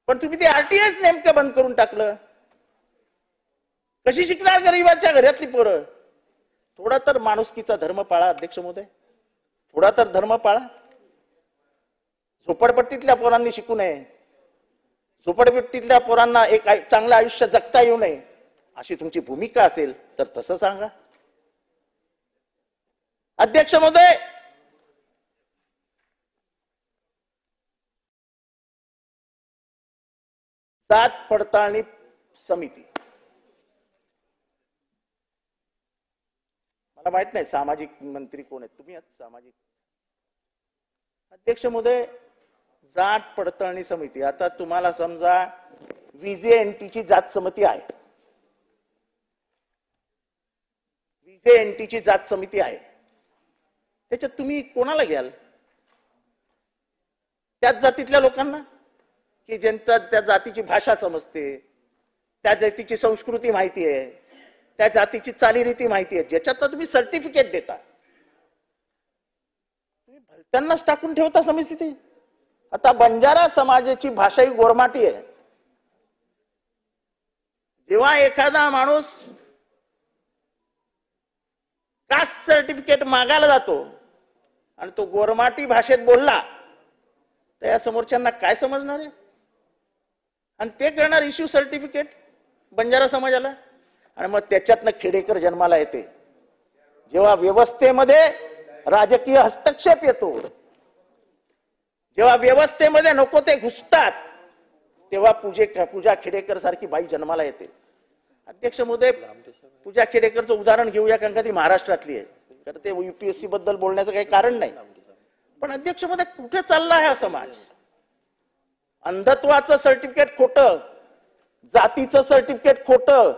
पण तुम्ही ते आरटीआयच नेमकं बंद करून टाकलं. कशी शिकणार गरीबाच्या घरातली पोरं? थोडा तर माणुसकीचा धर्म पाळा अध्यक्ष महोदय, थोडा तर धर्म पाळा. झोपडपट्टीतल्या पोरांनी शिकू नये, झोपडपट्टीतल्या पोरांना एक चांगलं आयुष्य जगता येऊ नये, अशी तुमची भूमिका असेल तर तसं सांगा. अध्यक्ष महोदय, जात पडताळणी समिती, मला माहित नाही सामाजिक मंत्री कोण आहेत तुम्ही. सामाजिक अध्यक्ष महोदय, जात पडताळणी समिती, आता तुम्हाला समजा व्हीजेएनटीची जात समिती आहे, व्हीजेएनटीची जात समिती आहे, त्याच्यात तुम्ही कोणाला घ्याल? त्याच जातीतल्या लोकांना की ज्यांचा त्या जातीची भाषा समजते, त्या जातीची संस्कृती माहिती आहे, त्या जातीची चालीरीती माहिती आहे, ज्याच्यात तुम्ही सर्टिफिकेट देता, तुम्ही भलत्यांनाच टाकून ठेवता समिती. आता बंजारा समाजाची भाषा ही गोरमाटी आहे. जेव्हा एखादा माणूस कास्ट सर्टिफिकेट मागायला जातो आणि तो गोरमाटी भाषेत बोलला तर या समोरच्यांना काय समजणार आहे? आणि ते करणार इश्यू सर्टिफिकेट बंजारा समाजाला, आणि मग त्याच्यातनं खेडेकर जन्माला येते. जेव्हा व्यवस्थेमध्ये राजकीय हस्तक्षेप येतो, जेव्हा व्यवस्थेमध्ये नको ते घुसतात, तेव्हा पूजा खेडेकर सारखी बाई जन्माला येते. अध्यक्ष महोदय, पूजा खेडेकरचं उदाहरण घेऊया, कारण का ती महाराष्ट्रातली आहे, तर ते युपीएससी बद्दल बोलण्याचं काही कारण नाही. पण अध्यक्ष महोदय, कुठे चालला हा समाज? अंधत्वाचं सर्टिफिकेट खोटं, जातीचं सर्टिफिकेट खोटं,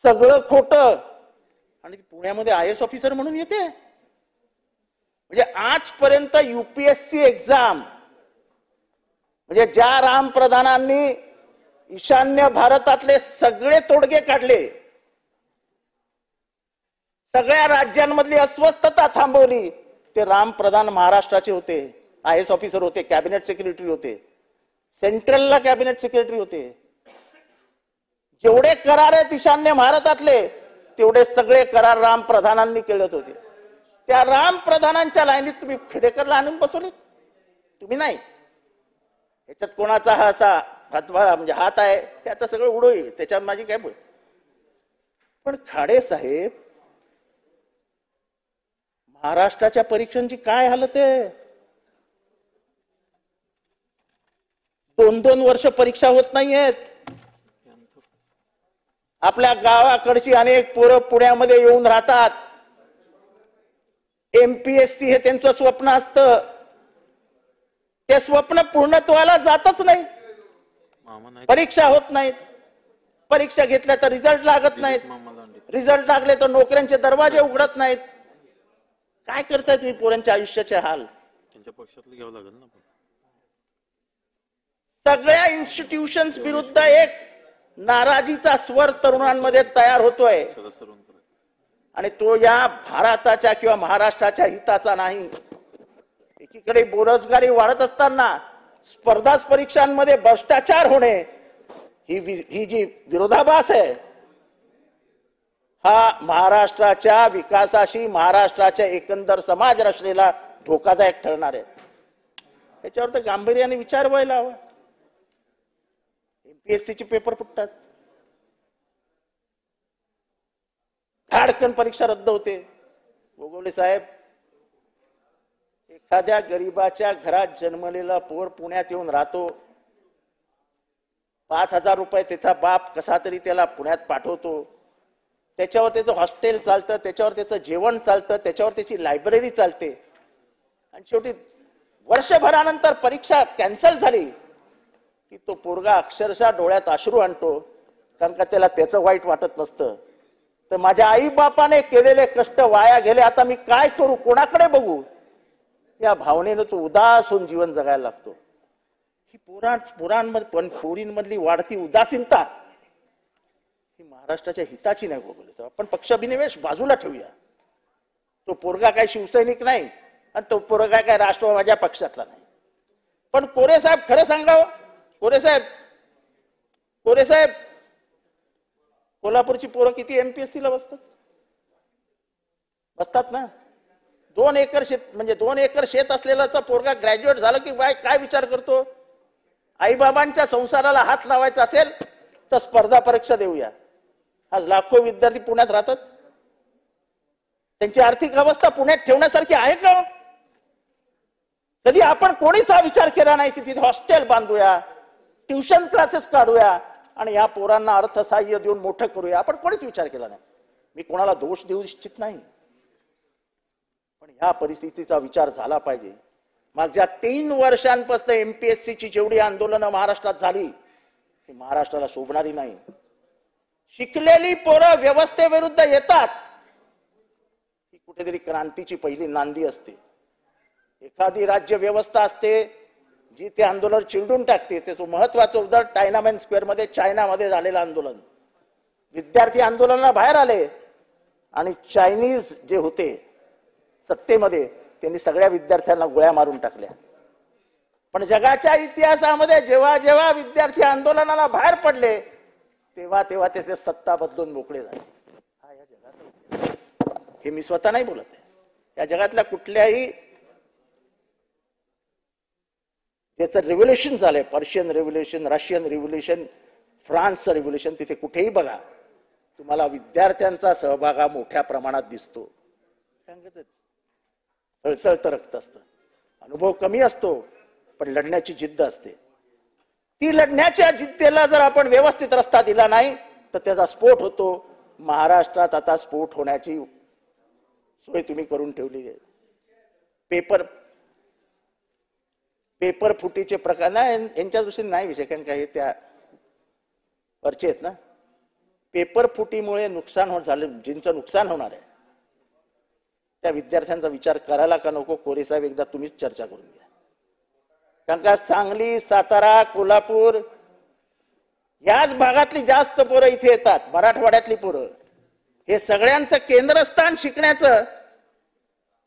सगळं खोटं, आणि पुण्यामध्ये IAS ऑफिसर म्हणून येते. म्हणजे आजपर्यंत युपीएससी एक्झाम, म्हणजे ज्या राम प्रधानांनी ईशान्य भारतातले सगळे तोडगे काढले, सगळ्या राज्यांमधली अस्वस्थता थांबवली, ते राम प्रधान महाराष्ट्राचे होते, IAS ऑफिसर होते, कॅबिनेट सेक्रेटरी होते, सेंट्रलला कॅबिनेट सेक्रेटरी होते. जेवढे करार आहेत ईशान्य भारतातले, तेवढे सगळे करार राम प्रधानांनी केले होते. त्या राम प्रधानांच्या लाईनीत तुम्ही खेडेकरला आणून बसवलीत, तुम्ही नाही. याच्यात कोणाचा हा असा म्हणजे हात आहे ते आता सगळं उडोई, त्याच्यात माझी काय बोल. पण खाडे साहेब, महाराष्ट्राच्या परीक्षांची काय हालत आहे? 2-2 वर्ष परीक्षा होत नाहीयेत. आपल्या गावाकडची अनेक पोरं पुण्यामध्ये येऊन राहतात. MPSC हे त्यांचं स्वप्न असतं, ते स्वप्न पूर्णत्वाला जातच नाही. परीक्षा होत नाहीत, परीक्षा घेतल्या तर रिझल्ट लागत नाहीत, रिझल्ट लागले तर नोकऱ्यांचे दरवाजे उघडत नाहीत. काय करताय तुम्ही पोरांच्या आयुष्याचे हाल? त्यांच्या पक्षातलं घ्यावं लागेल ना. सगळ्या इन्स्टिट्यूशन्स विरुद्ध एक नाराजीचा स्वर तरुणांमध्ये तयार होतोय, आणि तो या भारताच्या किंवा महाराष्ट्राच्या हिताचा नाही. एकीकडे बेरोजगारी वाढत असताना स्पर्धा परीक्षांमध्ये भ्रष्टाचार होणे ही जी विरोधाभास आहे, हा महाराष्ट्राच्या विकासाशी, महाराष्ट्राच्या एकंदर समाज रचनेला धोकादायक ठरणार आहे. याच्यावर तर गांभीर्याने विचार व्हायला हवा. MPSC चे पेपर फुटतात, धाडकन परीक्षा रद्द होते. गोगोले साहेब, एखाद्या गरीबाच्या घरात जन्मलेला पोर पुण्यात येऊन राहतो, 5,000 रुपये त्याचा बाप कसा तरी त्याला पुण्यात पाठवतो, त्याच्यावर त्याचं हॉस्टेल चालतं, त्याच्यावर त्याचं जेवण चालतं, त्याच्यावर त्याची लायब्ररी चालते, आणि शेवटी वर्षभरानंतर परीक्षा कॅन्सल झाली की तो पोरगा अक्षरशः डोळ्यात अश्रू आणतो, कारण का त्याला त्याचं वाईट वाटत नसतं. तर माझ्या आई बापाने केलेले कष्ट वाया गेले, आता मी काय करू, कोणाकडे बघू, या भावनेनं तो उदास होऊन जीवन जगायला लागतो. ही पोरींमधली वाढती उदासीनता महाराष्ट्राच्या हिताची नाही बोलले. आपण पक्षाभिनिवेश बाजूला ठेवूया. तो पोरगा काय शिवसैनिक नाही आणि तो पोरगा काय राष्ट्रवादी पक्षातला नाही. पण कोरे साहेब खरं सांगावं, कोरे साहेब कोल्हापूरची पोरं किती MPSC ला बसतात ना. 2 एकर शेत म्हणजे 2 एकर शेत असलेलाचा पोरगा ग्रॅज्युएट झालं की काय विचार करतो. आईबाबांच्या संसाराला हात लावायचा असेल तर स्पर्धा परीक्षा देऊया. आज लाखो विद्यार्थी पुण्यात राहतात. त्यांची आर्थिक अवस्था पुण्यात ठेवण्यासारखी आहे का? कधी आपण कोणीच हा विचार केला नाही की तिथे हॉस्टेल बांधूया, ट्युशन क्लासेस काढूया आणि या पोरांना अर्थसहाय्य देऊन मोठं करूया. आपण कोणीच विचार केला नाही. मी कोणाला दोष देऊ इच्छित नाही, पण ह्या परिस्थितीचा विचार झाला पाहिजे. मागच्या 3 वर्षांपासून MPSCची जेवढी आंदोलनं महाराष्ट्रात झाली ती महाराष्ट्राला शोभणारी नाही. शिकलेली पोरं व्यवस्थेविरुद्ध येतात ही कुठेतरी क्रांतीची पहिली नांदी असते. एखादी राज्य व्यवस्था असते जी ते आंदोलन चिरडून टाकते. त्याचं महत्वाचं उदाहरण टायनामेन स्क्वेअर मध्ये चायनामध्ये झालेलं आंदोलन. विद्यार्थी आंदोलनाला बाहेर आले आणि चायनीज जे होते सत्तेमध्ये त्यांनी सगळ्या विद्यार्थ्यांना गोळ्या मारून टाकल्या. पण जगाच्या इतिहासामध्ये जेव्हा जेव्हा विद्यार्थी आंदोलनाला बाहेर पडले तेव्हा तेव्हा त्याचे सत्ता बदलून मोकळे झाले. हा या जगात, हे मी स्वतः नाही बोलत आहे. या जगातल्या कुठल्याही ज्याचं रिव्होल्युशन झालंय, पर्शियन रिव्होल्युशन, रशियन रिव्होल्युशन, फ्रान्सचं रिव्होल्युशन, तिथे कुठेही बघा तुम्हाला विद्यार्थ्यांचा सहभाग हा मोठ्या प्रमाणात दिसतो. सळसळतं रक्त असतं, अनुभव कमी असतो, पण लढण्याची जिद्द असते. ती लढण्याच्या जिद्दीला जर आपण व्यवस्थित रस्ता दिला नाही तर त्याचा स्फोट होतो. महाराष्ट्रात आता स्फोट होण्याची सोय तुम्ही करून ठेवली आहे. पेपर फुटीचे प्रकार नाही, यांच्या दृष्टीने नाही विषय, कारण काही त्या वरचे आहेत ना. पेपर फुटीमुळे नुकसान झालं, जिंचं नुकसान होणार आहे त्या विद्यार्थ्यांचा विचार करायला का नको? कोरे साहेब एकदा तुम्हीच चर्चा करून घ्या. कारण का सांगली, सातारा, कोल्हापूर याच भागातली जास्त पोरं इथे येतात. मराठवाड्यातली पोरं, हे सगळ्यांचं केंद्रस्थान शिकण्याचं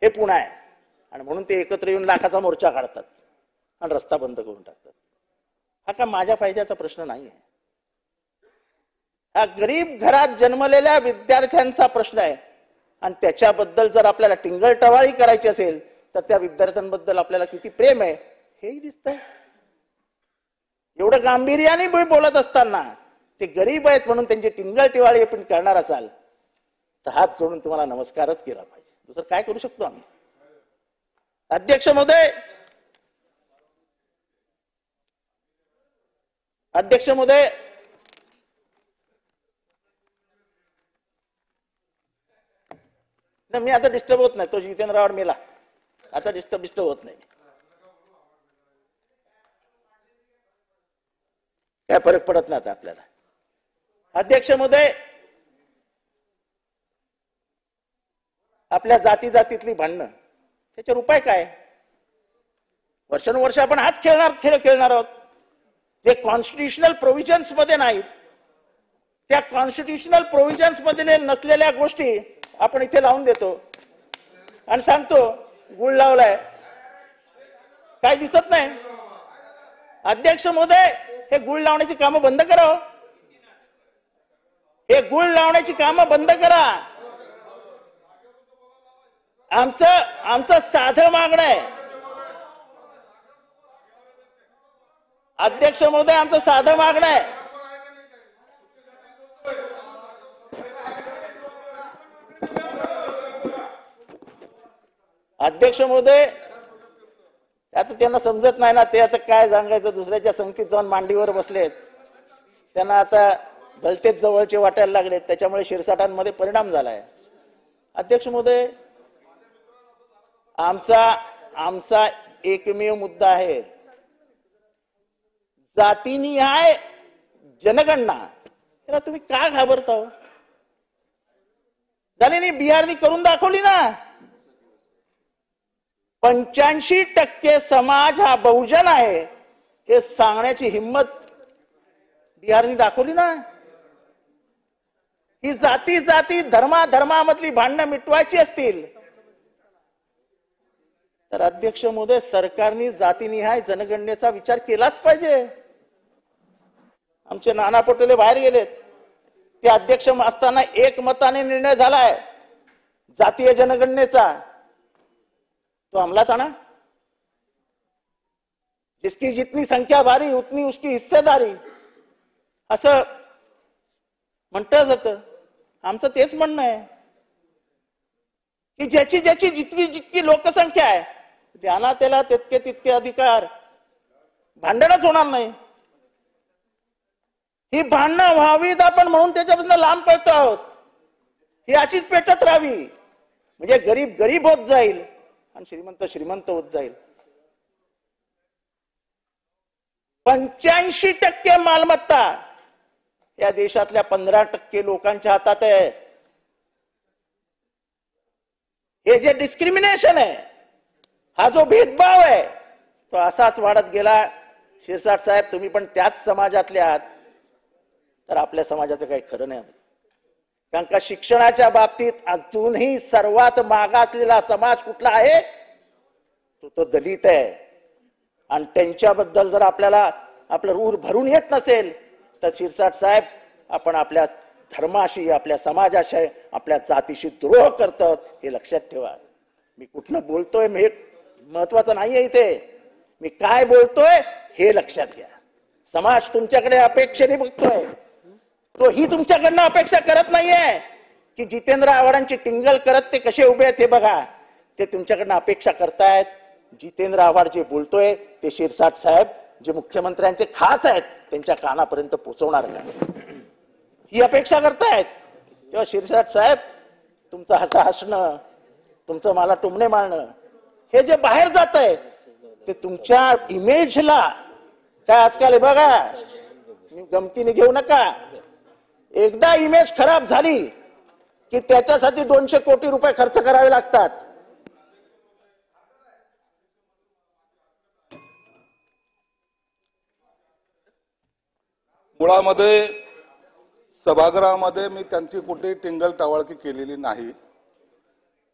हे पुणे आहे. आणि म्हणून ते एकत्र येऊन लाखाचा मोर्चा काढतात आणि रस्ता बंद करून टाकतात. हा का माझ्या फायद्याचा प्रश्न नाही आहे. हा गरीब घरात जन्मलेल्या विद्यार्थ्यांचा प्रश्न आहे. आणि त्याच्याबद्दल जर आपल्याला टिंगलटवाळी करायची असेल तर त्या विद्यार्थ्यांबद्दल आपल्याला किती प्रेम आहे हेही दिसतंय. एवढं गांभीर्याने बोलत असताना ते गरीब आहेत म्हणून त्यांची टिंगलटिवाळी आपण करणार असाल तर हात जोडून तुम्हाला नमस्कारच केला पाहिजे. दुसरं काय करू शकतो आम्ही? अध्यक्ष महोदय, मी आता डिस्टर्ब होत नाही. तो जितेंद्र आव्हाड मेला, आता डिस्टर्ब होत नाही. काय फरक पडत नाही आता आपल्याला. अध्यक्ष महोदय, आपल्या जातीतली भांडणं त्याच्यावर उपाय काय? वर्षानुवर्ष आपण हाच खेळ खेळणार आहोत. जे कॉन्स्टिट्युशनल प्रोव्हिजन्स मध्ये नाहीत, त्या कॉन्स्टिट्युशनल प्रोव्हिजन्स मध्ये नसलेल्या गोष्टी आपण इथे लावून देतो आणि सांगतो गुळ लावलाय, काय दिसत नाही. अध्यक्ष महोदय, हे गुळ लावण्याची कामं बंद करा. हे गुळ लावण्याची कामं बंद करा. आमचं साधं मागणं आहे. अध्यक्ष महोदय, आमचं साधं मागणं आहे. अध्यक्ष महोदय, आता त्यांना समजत नाही ना, ते आता काय सांगायचं, दुसऱ्याच्या संगतीत जाऊन मांडीवर बसलेत, त्यांना आता भलतेच जवळचे वाटायला लागलेत, त्याच्यामुळे शिरसाटांमध्ये परिणाम झालाय. अध्यक्ष महोदय, आमचा एकमेव मुद्दा आहे जातीनिहाय जनगणना. त्याला तुम्ही का घाबरता? झाली नाही, बिहारनी करून दाखवली ना. 85% समाज हा बहुजन आहे हे सांगण्याची हिम्मत बिहारनी दाखवली ना. ही जाती जाती धर्माधर्मामधली भांडणं मिटवायची असतील तर अध्यक्ष महोदय सरकारने जातीनिहाय जनगणनेचा विचार केलाच पाहिजे. आमचे नाना पटोले बाहेर गेलेत, ते अध्यक्ष असताना एकमताने निर्णय झालाय जातीय जनगणनेचा, तो अंमलात आणा. जिसकी जितनी संख्या भारी उतनी उसकी हिस्सेदारी असं म्हटलं जातं. आमचं तेच म्हणणं आहे की ज्याची ज्याची जितकी जितकी लोकसंख्या आहे त्यांना त्याला तितके तितके अधिकार. भांडणच होणार नाही. ही भांडणं व्हावीत आपण म्हणून त्याच्यापासून लांब पळतो आहोत. ही अशीच पेटत राहावी म्हणजे गरीब गरीब होत जाईल आणि श्रीमंत श्रीमंत होत जाईल. 85% मालमत्ता या देशातल्या 15% लोकांच्या हातात आहे. हे जे डिस्क्रिमिनेशन आहे, हा जो भेदभाव आहे, तो असाच वाढत गेला. शिरसाट साहेब, तुम्ही पण त्याच समाजातले आहात तर आपल्या समाजाचं काही खरं नाही. कारण का शिक्षणाच्या बाबतीत अजूनही सर्वात मागासलेला समाज कुठला आहे? तो दलित आहे. आणि त्यांच्याबद्दल जर आपल्याला आपलं रूर भरून येत नसेल तर शिरसाट साहेब, आपण आपल्या धर्माशी, आपल्या समाजाशी, आपल्या जातीशी द्रोह करतात हे लक्षात ठेवा. मी कुठनं बोलतोय हे महत्वाचं नाहीये इथे. मी काय बोलतोय हे लक्षात घ्या. समाज तुमच्याकडे अपेक्षेने बघतोय. तो ही तुमच्याकडनं अपेक्षा करत नाहीये की जितेंद्र आव्हाडांची टिंगल करत ते कसे उभे आहेत हे बघा. ते तुमच्याकडनं अपेक्षा करतायत जितेंद्र आव्हाड जे बोलतोय ते शिरसाट साहेब जे मुख्यमंत्र्यांचे खास आहेत त्यांच्या कानापर्यंत पोहोचवणार का, ही अपेक्षा करतायत. तेव्हा शिरसाट साहेब, तुमचं हसा हसणं, तुमचं मला टुमणे मारणं हे जे बाहेर जात आहे ते तुमच्या इमेजला काय आजकाल बघा गमतीने घेऊ नका. एकदा इमेज खराब झाली की त्याच्यासाठी 200 कोटी रुपये खर्च करावे लागतात. मुळामध्ये सभागृहामध्ये मी त्यांची कुठेही टिंगल टावळकी केलेली नाही.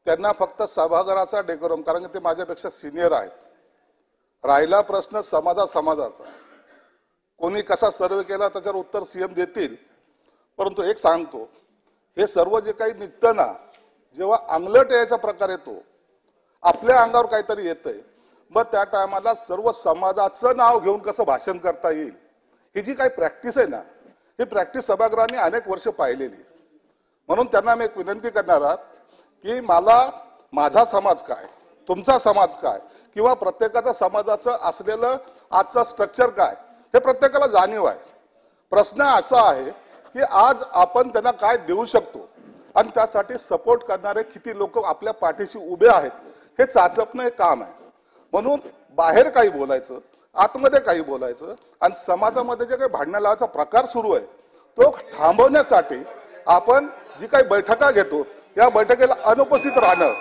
त्यांना फक्त सभागृहाचा डेकोरम, कारण ते माझ्यापेक्षा सिनियर आहेत. राहिला प्रश्न समाजाचा, कोणी कसा सर्वे केला त्याच्यावर उत्तर सीएम देतील. परंतु एक सांगतो, हे सर्व जे काही निघतं ना, जेव्हा अंगलट यायचा प्रकार येतो, आपल्या अंगावर काहीतरी येतंय, मग त्या टायमाला सर्व समाजाचं नाव घेऊन कसं भाषण करता येईल, ही जी काही प्रॅक्टिस आहे ना, ही प्रॅक्टिस सभागृहाने अनेक वर्ष पाहिलेली. म्हणून त्यांना मी एक विनंती करणार आहात की मला माझा समाज काय, तुमचा समाज काय, किंवा प्रत्येकाचा समाजाचं असलेलं आजचं स्ट्रक्चर काय, हे प्रत्येकाला जाणीव आहे. प्रश्न असा आहे की आज आपण त्यांना काय देऊ शकतो आणि त्यासाठी सपोर्ट करणारे किती लोक आपल्या पाठीशी उभे आहेत हे चाचपणं हे काम आहे. म्हणून बाहेर काही बोलायचं, आतमध्ये काही बोलायचं आणि समाजामध्ये जे काही भांडणं लावायचा प्रकार सुरू आहे तो थांबवण्यासाठी आपण जी काही बैठका घेतो या बैठकीला अनुपस्थित राहणं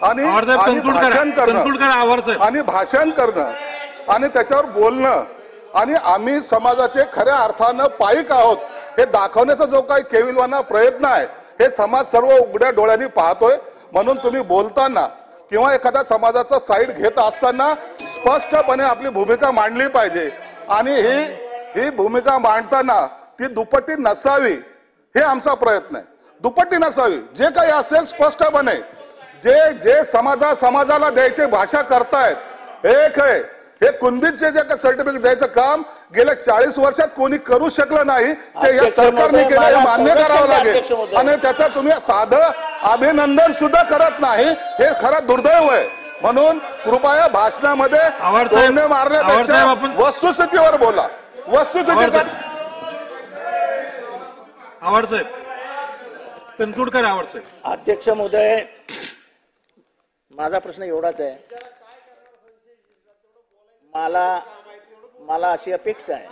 आणि भाषण करणं आणि त्याच्यावर बोलणं आणि आम्ही समाजाचे खऱ्या अर्थानं पाईक आहोत हे दाखवण्याचा जो काही केविलवाना प्रयत्न आहे हे समाज सर्व उघड्या डोळ्यांनी पाहतोय. म्हणून तुम्ही बोलताना किंवा एखाद्या समाजाचा साईड घेत असताना स्पष्टपणे आपली भूमिका मांडली पाहिजे आणि ही भूमिका मांडताना ती दुपट्टी नसावी हे आमचा प्रयत्न आहे. दुपट्टी नसावी, जे काही असेल स्पष्टपणे जे समाजाला द्यायची भाषा करतायत एक आहे. हे कुणबीचे जे काही सर्टिफिकेट द्यायचं काम गेल्या 40 वर्षात कोणी करू शकलं नाही, ते या सरकारने केलं, हे मान्य करावं लागेल. आणि त्याचा तुम्ही साधं अभिनंदन सुद्धा करत नाही, हे खरं दुर्दैव आहे. म्हणून कृपया भाषणामध्ये तोंडे मारण्यापेक्षा वस्तुस्थितीवर बोला. वस्तुस्थिती आव्हाड साहेब कन्क्लूड करा. आव्हाड साहेब. अध्यक्ष महोदय, माझा प्रश्न एवढाच आहे, मला अशी अपेक्षा आहे,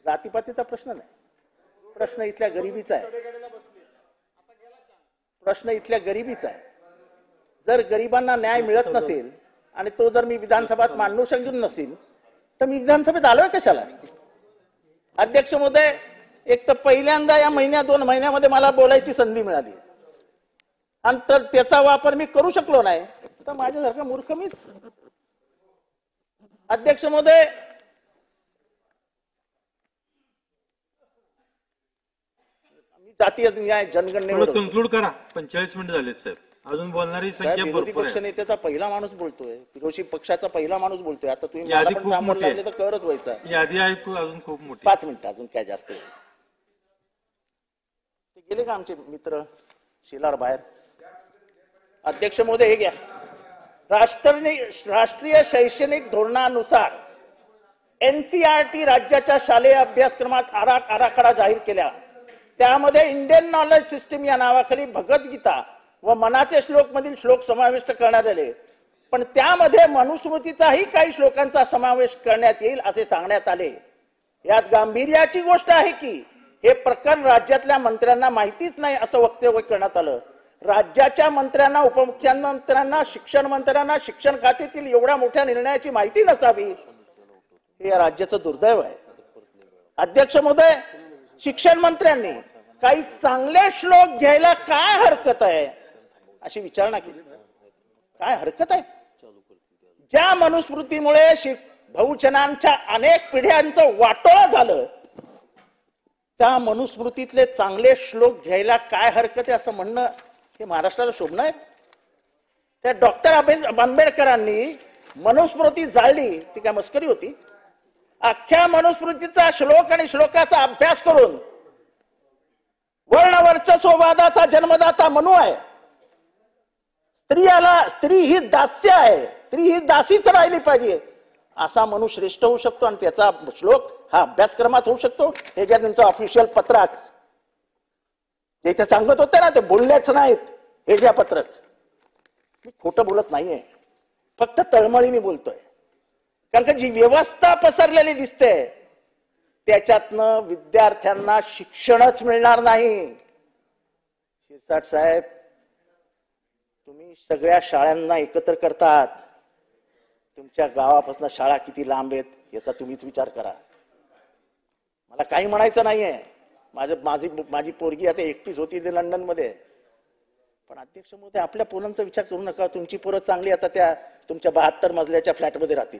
जातीपातीचा प्रश्न नाही, प्रश्न इथल्या गरिबीचा आहे. जर गरिबांना न्याय मिळत नसेल आणि तो जर मी विधानसभेत मांडू शकत नसेल तर मी विधानसभेत आलोय कशाला? अध्यक्ष महोदय, एक तर पहिल्यांदा या दोन महिन्यामध्ये मला बोलायची संधी मिळाली आणि तर त्याचा वापर मी करू शकलो नाही, तर माझ्यासारखा मूर्ख मीच. अध्यक्ष महोदय, मी जातीय न्याय जनगणनेवर कन्क्लूड करा. 45 मिनिट झालेत साहेब, अजून बोलणारी संख्या विरोधी भरपूर पक्ष आहे. नेत्याचा पहिला माणूस बोलतोय, विरोधी पक्षाचा पहिला माणूस बोलतोय. आता तुम्ही यादी मला पण खूप थांबवलं मोठी आहे. लागले तर करत व्हायचा. यादी ऐकू अजून खूप मोठी. 5 मिनिटं अजून काय जास्त आहे. ते गेले का आमचे मित्र शिलार बाहेर? अध्यक्ष महोदय, हे घ्या. राष्ट्रीय शैक्षणिक धोरणानुसार NCERT राज्याच्या शालेय अभ्यासक्रमात आराखडा जाहीर केला. त्यामध्ये इंडियन नॉलेज सिस्टीम या नावाखाली भगवद्गीता व मनाचे श्लोक मधील श्लोक समाविष्ट करण्यात आले, पण त्यामध्ये मनुस्मृतीचाही काही श्लोकांचा समावेश करण्यात येईल असे सांगण्यात आले. यात गांभीर्याची गोष्ट आहे की हे प्रकरण राज्यातल्या मंत्र्यांना माहितीच नाही असं वक्तव्य करण्यात आलं. राज्याच्या मंत्र्यांना, उपमुख्यमंत्र्यांना, शिक्षण मंत्र्यांना शिक्षण खात्यातील एवढ्या मोठ्या निर्णयाची माहिती नसावी, हे या राज्याचं दुर्दैव आहे. अध्यक्ष महोदय, शिक्षण मंत्र्यांनी काही चांगले श्लोक घ्यायला काय हरकत आहे अशी विचारणा केली. काय हरकत आहे? ज्या मनुस्मृतीमुळे बहुजनांच्या अनेक पिढ्यांचं वाटोळं झालं, त्या मनुस्मृतीतले चांगले श्लोक घ्यायला काय हरकत आहे असं म्हणणं हे महाराष्ट्राला शोभणं आहे? त्या डॉक्टर आंबेडकरांनी मनुस्मृती जाळली, ती काय मस्करी होती? अख्ख्या मनुस्मृतीचा श्लोक आणि श्लोकाचा अभ्यास करून वर्णवर्चस्ववादाचा जन्मदाता मनू आहे. स्त्री ही दास्य आहे, स्त्री ही दासीच राहिली पाहिजे असा मनू श्रेष्ठ होऊ शकतो आणि त्याचा श्लोक हा अभ्यासक्रमात होऊ शकतो. हे जे त्यांचं ऑफिशियल पत्रक जे इथे सांगत होते ना, ते बोललेच नाहीत. हे जे पत्रक, मी खोटं बोलत नाहीये, फक्त तळमळीने बोलतोय. कारण का जी व्यवस्था पसरलेली दिसते त्याच्यातनं विद्यार्थ्यांना शिक्षणच मिळणार नाही. शिरसाट साहेब, तुम्ही सगळ्या शाळांना एकत्र करतात, तुमच्या गावापासून शाळा किती लांब आहेत याचा तुम्हीच विचार करा. मला काही म्हणायचं नाहीये. माझी पोरगी आता एकटीच होती लंडन मध्ये, पण अध्यक्ष महोदय, आपल्या पोरांचा विचार करू नका. तुमची पोरं चांगली आता त्या तुमच्या 72 मजल्याच्या फ्लॅटमध्ये राहतील,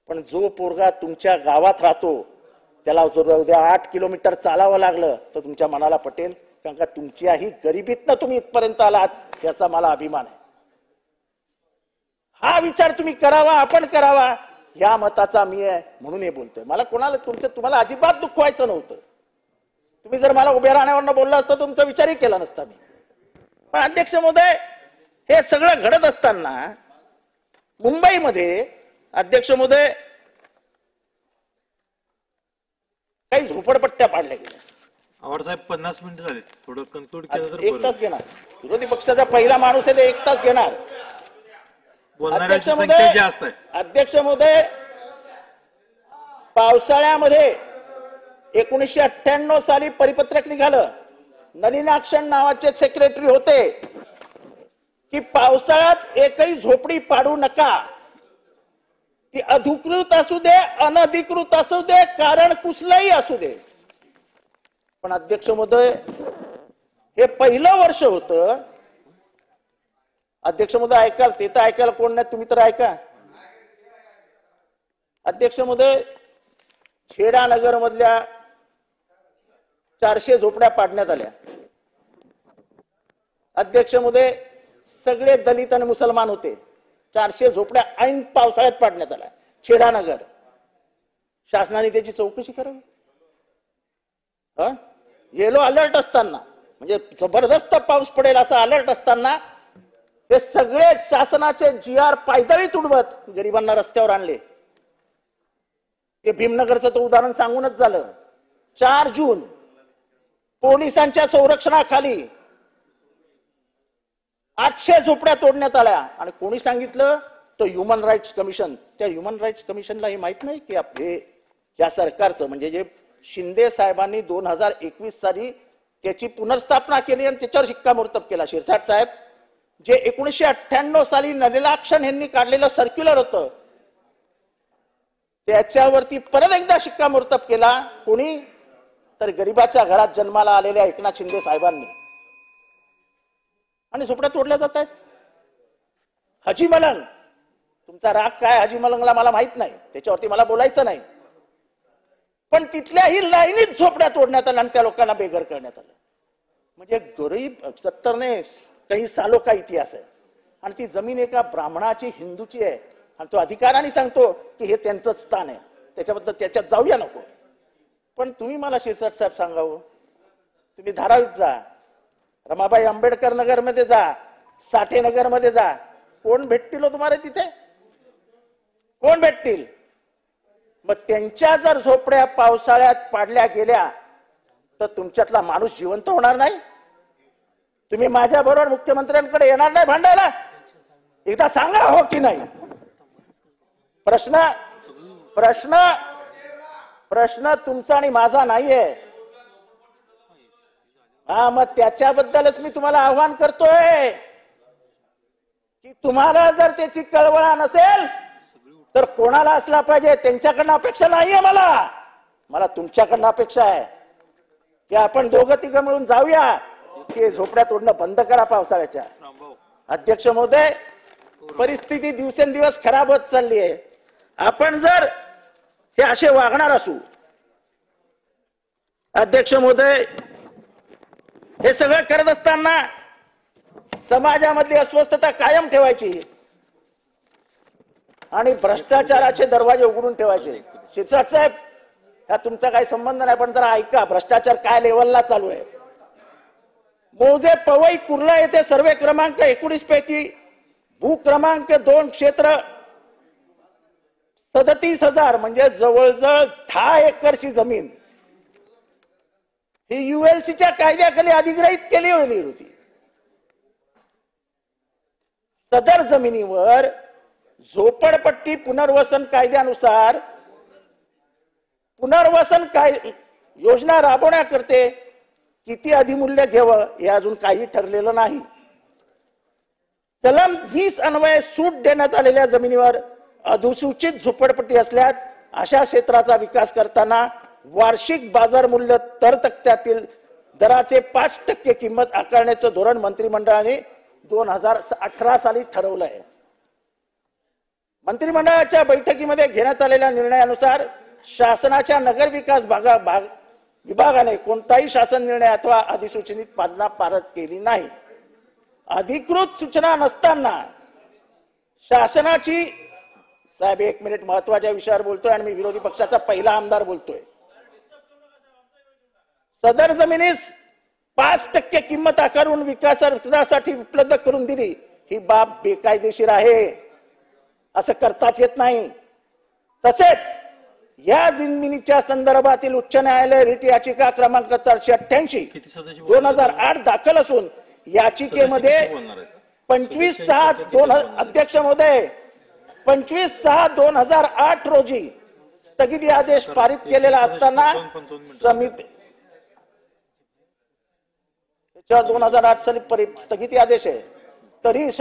पण जो पोरगा तुमच्या गावात राहतो त्याला जर उद्या 8 किलोमीटर चालावं लागलं तर तुमच्या मनाला पटेल. कारण का तुमच्याही गरिबीतनं तुम्ही इथपर्यंत आलात याचा मला अभिमान आहे. हा विचार तुम्ही करावा, आपण करावा, या मताचा मी आहे म्हणून हे बोलतोय. मला कोणाला तुम्हाला अजिबात दुखवायचं नव्हतं. तुम्ही जर मला उभ्या राहण्यावर बोलला असता तुमचा विचारही केला नसता मी. पण अध्यक्ष महोदय, हे सगळं घडत असताना मुंबईमध्ये अध्यक्ष महोदय काही झोपडपट्ट्या पाडल्या गेल्या. आवाड साहेब, 50 मिनिट झाले, थोडं कन्क्लूड केलं तर 1 तास घेणार. विरोधी पक्षाचा पहिला माणूस आहे ते 1 तास घेणार. बोलणाऱ्यांची संख्या जास्त आहे. अध्यक्ष महोदय, पावसाळ्यामध्ये 1998 साली परिपत्रक निघालं. नलिनाक्षण नावाचे सेक्रेटरी होते की पावसाळ्यात एकही झोपडी पाडू नका. ती अधिकृत असू दे, अनधिकृत असू दे, कारण कुठलंही असू दे. पण अध्यक्ष महोदय, हे पहिलं वर्ष होतं. अध्यक्ष महोदय, ऐकाल ते तर ऐकायला कोण नाही, तुम्ही तर ऐका. अध्यक्ष महोदय, खेडानगर मधल्या 400 झोपड्या पाडण्यात आल्या. अध्यक्ष महोदय, सगळे दलित आणि मुसलमान होते. 400 झोपड्या ऐन पावसाळ्यात पाडण्यात आल्या खेडानगर. शासनाने त्याची चौकशी करावी. येलो अलर्ट असताना, म्हणजे जबरदस्त पाऊस पडेल असा अलर्ट असताना हे सगळे शासनाचे GR पायदळी तुडवत गरिबांना रस्त्यावर आणले. ते भीमनगरचं तर उदाहरण सांगूनच झालं. 4 जून पोलिसांच्या संरक्षणाखाली 800 झोपड्या तोडण्यात आल्या. आणि कोणी सांगितलं? तो ह्युमन राईट्स कमिशन. त्या ह्युमन राईट्स कमिशनला हे माहित नाही की हे या सरकारचं, म्हणजे जे शिंदे साहेबांनी 2021 साली त्याची पुनर्स्थापना केली आणि त्याच्यावर शिक्कामोर्तब केला. शिरसाट साहेब, जे 1998 साली नलिनाक्षण यांनी काढलेलं सर्क्युलर होतं त्याच्यावरती परत एकदा शिक्कामोर्तब केला. कोणी? तर गरिबाच्या घरात जन्माला आलेल्या एकनाथ शिंदे साहेबांनी. आणि झोपड्या तोडल्या जात आहेत. हाजी मलंग, तुमचा राग काय हाजी मलंगला मला माहित नाही, त्याच्यावरती मला बोलायचं नाही, पण तिथल्याही लाईनीत झोपड्या तोडण्यात आल्या आणि त्या लोकांना बेघर करण्यात आलं. म्हणजे गरीब 70 ने काही सालो का इतिहास आहे. आणि ती जमीन एका ब्राह्मणाची, हिंदूची आहे आणि तो अधिकाराने सांगतो की हे त्यांचं स्थान आहे, त्याच्याबद्दल त्याच्यात जाऊया नको. पण तुम्ही मला शिरसाट साहेब सांगावं, तुम्ही धारावीत जा, रमाबाई आंबेडकर नगर मध्ये जा, साठे नगर मध्ये जा, कोण भेटतील हो तुम्हाला तिथे? कोण भेटतील? मग त्यांच्या जर झोपड्या पावसाळ्यात पाडल्या गेल्या तर तुमच्यातला माणूस जिवंत होणार नाही? तुम्ही माझ्या बरोबर मुख्यमंत्र्यांकडे येणार नाही भांडायला? एकदा सांगा हो की नाही. प्रश्न प्रश्न प्रश्न तुमचा आणि माझा नाहीये. हा, मग त्याच्याबद्दलच मी तुम्हाला आव्हान करतोय की तुम्हाला जर त्याची कळवळा नसेल तर कोणाला असला पाहिजे? त्यांच्याकडनं अपेक्षा नाहीये मला तुमच्याकडनं अपेक्षा आहे की आपण दोघं तिघं मिळून जाऊया की झोपड्या तोडणं बंद करा पावसाळ्याच्या. अध्यक्ष महोदय, परिस्थिती दिवसेंदिवस खराब होत चालली आहे. आपण जर हे असे वागणार असू, अध्यक्ष महोदय, हे सगळं करत असताना समाजामधली अस्वस्थता कायम ठेवायची आणि भ्रष्टाचाराचे दरवाजे उघडून ठेवायचे. शिरसाट साहेब, हा तुमचा काही संबंध नाही, पण जरा ऐका, भ्रष्टाचार काय लेवलला चालू आहे. मौजे पवई कुर्ला येथे सर्वे क्रमांक 19 पैकी भू क्रमांक 2 क्षेत्र 37,000 म्हणजे जवळजवळ 10 एकरची जमीन ही ULCच्या कायद्याखाली अधिग्रहित केली होती. सदर जमिनीवर झोपडपट्टी पुनर्वसन कायद्यानुसार पुनर्वसन योजना राबवण्याकरते किती अधिमूल्य घ्यावं हे अजून काही ठरलेलं नाही. कलम 20 अन्वये सूट देण्यात आलेल्या जमिनीवर अधिसूचित झोपडपट्टी असल्यास अशा क्षेत्राचा विकास करताना वार्षिक बाजार मूल्य तरतक्त्यातील दराचे 5% किंमत आकारण्याचं धोरण मंत्रिमंडळाने 2018 साली ठरवलं आहे. मंत्रिमंडळाच्या बैठकीमध्ये घेण्यात आलेल्या निर्णयानुसार शासनाच्या नगर विकास विभागाने कोणताही शासन निर्णय अथवा अधिसूचनेत पालना पारत केली नाही. अधिकृत सूचना नसताना शासनाची, साहेब 1 मिनिट, महत्वाच्या विषयावर बोलतोय आणि मी विरोधी पक्षाचा पहिला आमदार बोलतोय. सदर जमिनीस 5% किंमत आकारून विकासासाठी उपलब्ध करून दिली ही बाब बेकायदेशीर आहे, असं करताच येत नाही. तसेच या जमिनीच्या संदर्भातील उच्च न्यायालय रिट याचिका क्रमांक 488 2008 दाखल असून याचिकेमध्ये 25/6 अध्यक्ष महोदय 25/6/2008 रोजी स्थगिती आदेश पारित केलेला असताना समिती 2008 साली स्थगिती आदेश आहे, तरी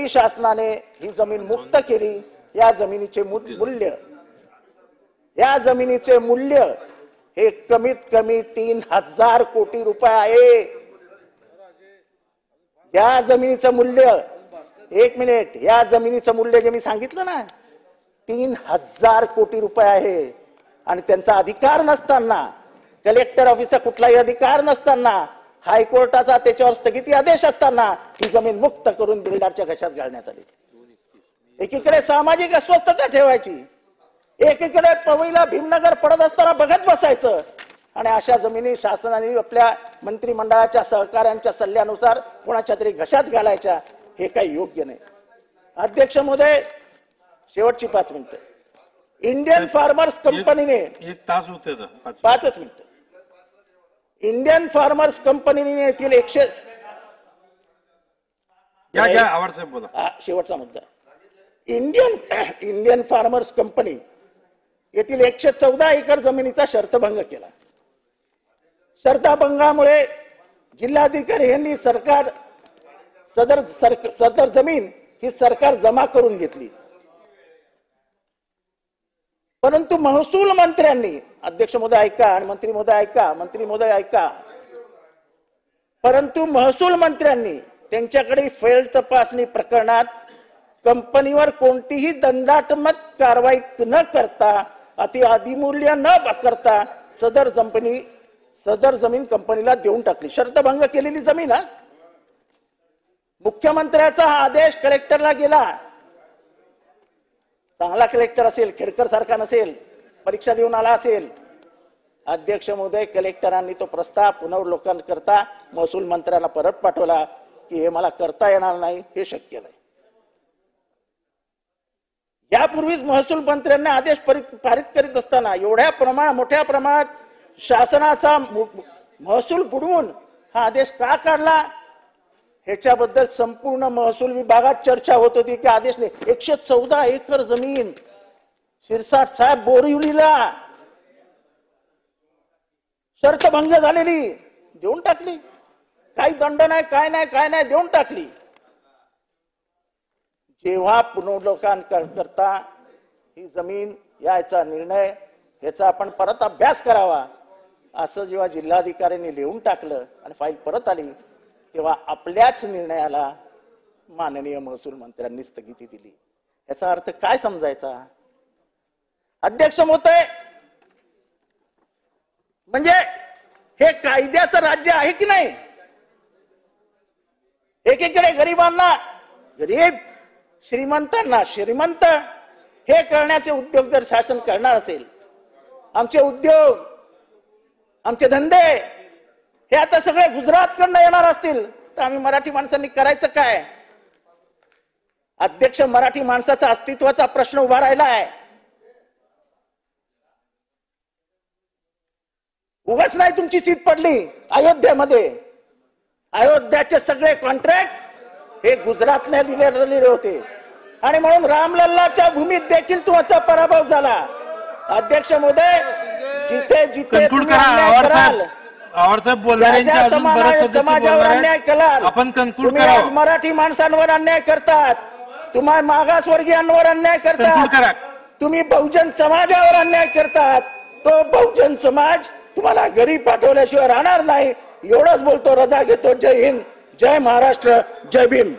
शासनाने ही जमीन मुक्त केली. या जमिनीचे मूल्य हे कमीत कमी 3,000 कोटी रुपये आहे. या जमिनीचं मूल्य, 1 मिनिट, या जमिनीचं मूल्य जे मी सांगितलं ना 3,000 कोटी रुपये आहे. आणि त्यांचा अधिकार नसताना, कलेक्टर ऑफिसचा कुठलाही अधिकार नसताना, हायकोर्टाचा त्याच्यावर स्थगिती आदेश असताना ही जमीन मुक्त करून बिल्डरच्या घशात घालण्यात आली. एकीकडे सामाजिक अस्वस्थता ठेवायची, एकीकडे पवईला भीमनगर पडत असताना बघत बसायचं आणि अशा जमिनी शासनाने आपल्या मंत्रिमंडळाच्या सहकार्यांच्या सल्ल्यानुसार कोणाच्या तरी घशात घालायच्या, हे काही योग्य नाही. अध्यक्ष महोदय, शेवटची 5 मिनिटं. इंडियन फार्मर्स कंपनीने 1 तास होते 5च मिनिटं. इंडियन फार्मर्स कंपनीने येथील 100 शेवटचा मुद्दा. इंडियन फार्मर्स कंपनी येथील 114 एकर जमिनीचा शर्तभंग केला. शर्तभंगामुळे जिल्हाधिकारी यांनी सदर जमीन ही सरकार जमा करून घेतली. परंतु महसूल मंत्र्यांनी, अध्यक्ष महोदय ऐका आणि मंत्री महोदय ऐका, परंतु महसूल मंत्र्यांनी त्यांच्याकडे फेल तपासणी प्रकरणात कंपनीवर कोणतीही दंडात्मक कारवाई न करता, अधिमूल्य न करता सदर जमीन कंपनीला देऊन टाकली. शर्तभंग केलेली जमीन. मुख्यमंत्र्याचा हा आदेश कलेक्टरला गेला. चांगला कलेक्टर असेल, खेडकर सारखा नसेल, परीक्षा देऊन आला असेल. अध्यक्ष महोदय, कलेक्टरांनी तो प्रस्ताव पुनर्वलोकन करता महसूल मंत्र्यांना परत पाठवला की हे मला करता येणार नाही, हे शक्य नाही. यापूर्वीच महसूल मंत्र्यांना आदेश पारित करीत असताना एवढ्या मोठ्या प्रमाणात शासनाचा महसूल बुडवून हा आदेश का काढला, ह्याच्याबद्दल संपूर्ण महसूल विभागात चर्चा होत होती की आदेशने 114 एकर जमीन शिरसाट साहेब बोरिवलीला शर्तभंग झालेली देऊन टाकली. काही दंड नाही, काय नाही देऊन टाकली. जेव्हा पुनर्वलोकन करता ही जमीन यायचा निर्णय, ह्याचा आपण परत अभ्यास करावा असं जेव्हा जिल्हाधिकाऱ्यांनी लिहून टाकलं आणि फाईल परत आली, तेव्हा आपल्याच निर्णयाला माननीय महसूल मंत्र्यांनी स्थगिती दिली. याचा अर्थ काय समजायचा? अध्यक्ष महोदय, म्हणजे हे कायद्याचं राज्य आहे की नाही? एकीकडे गरीबांना गरीब, श्रीमंतांना श्रीमंत हे करण्याचे उद्योग जर शासन करणार असेल, आमचे उद्योग, आमचे धंदे हे आता सगळे गुजरातकडनं येणार असतील, तर आम्ही मराठी माणसांनी करायचं काय? अध्यक्ष, मराठी माणसाचा अस्तित्वाचा प्रश्न उभा राहिला आहे. उगाच नाही तुमची सीट पडली अयोध्येमध्ये. अयोध्याचे सगळे कॉन्ट्रॅक्ट हे गुजरातने दिलेले होते आणि म्हणून रामलल्लाच्या भूमीत देखील तुमचा पराभव झाला. अध्यक्ष महोदय, जिथे जिथे तुम्ही अन्याय कराल, ज्या समाजावर अन्याय कराल, तुम्ही आज मराठी माणसांवर अन्याय करतात, तुम्ही मागासवर्गीयांवर अन्याय करतात, तुम्ही बहुजन समाजावर अन्याय करतात. तो बहुजन समाज तुम्हाला घरी पाठवल्याशिवाय राहणार नाही. एवढंच बोलतो, रजा घेतो. जय हिंद, जय महाराष्ट्र, जय भीम.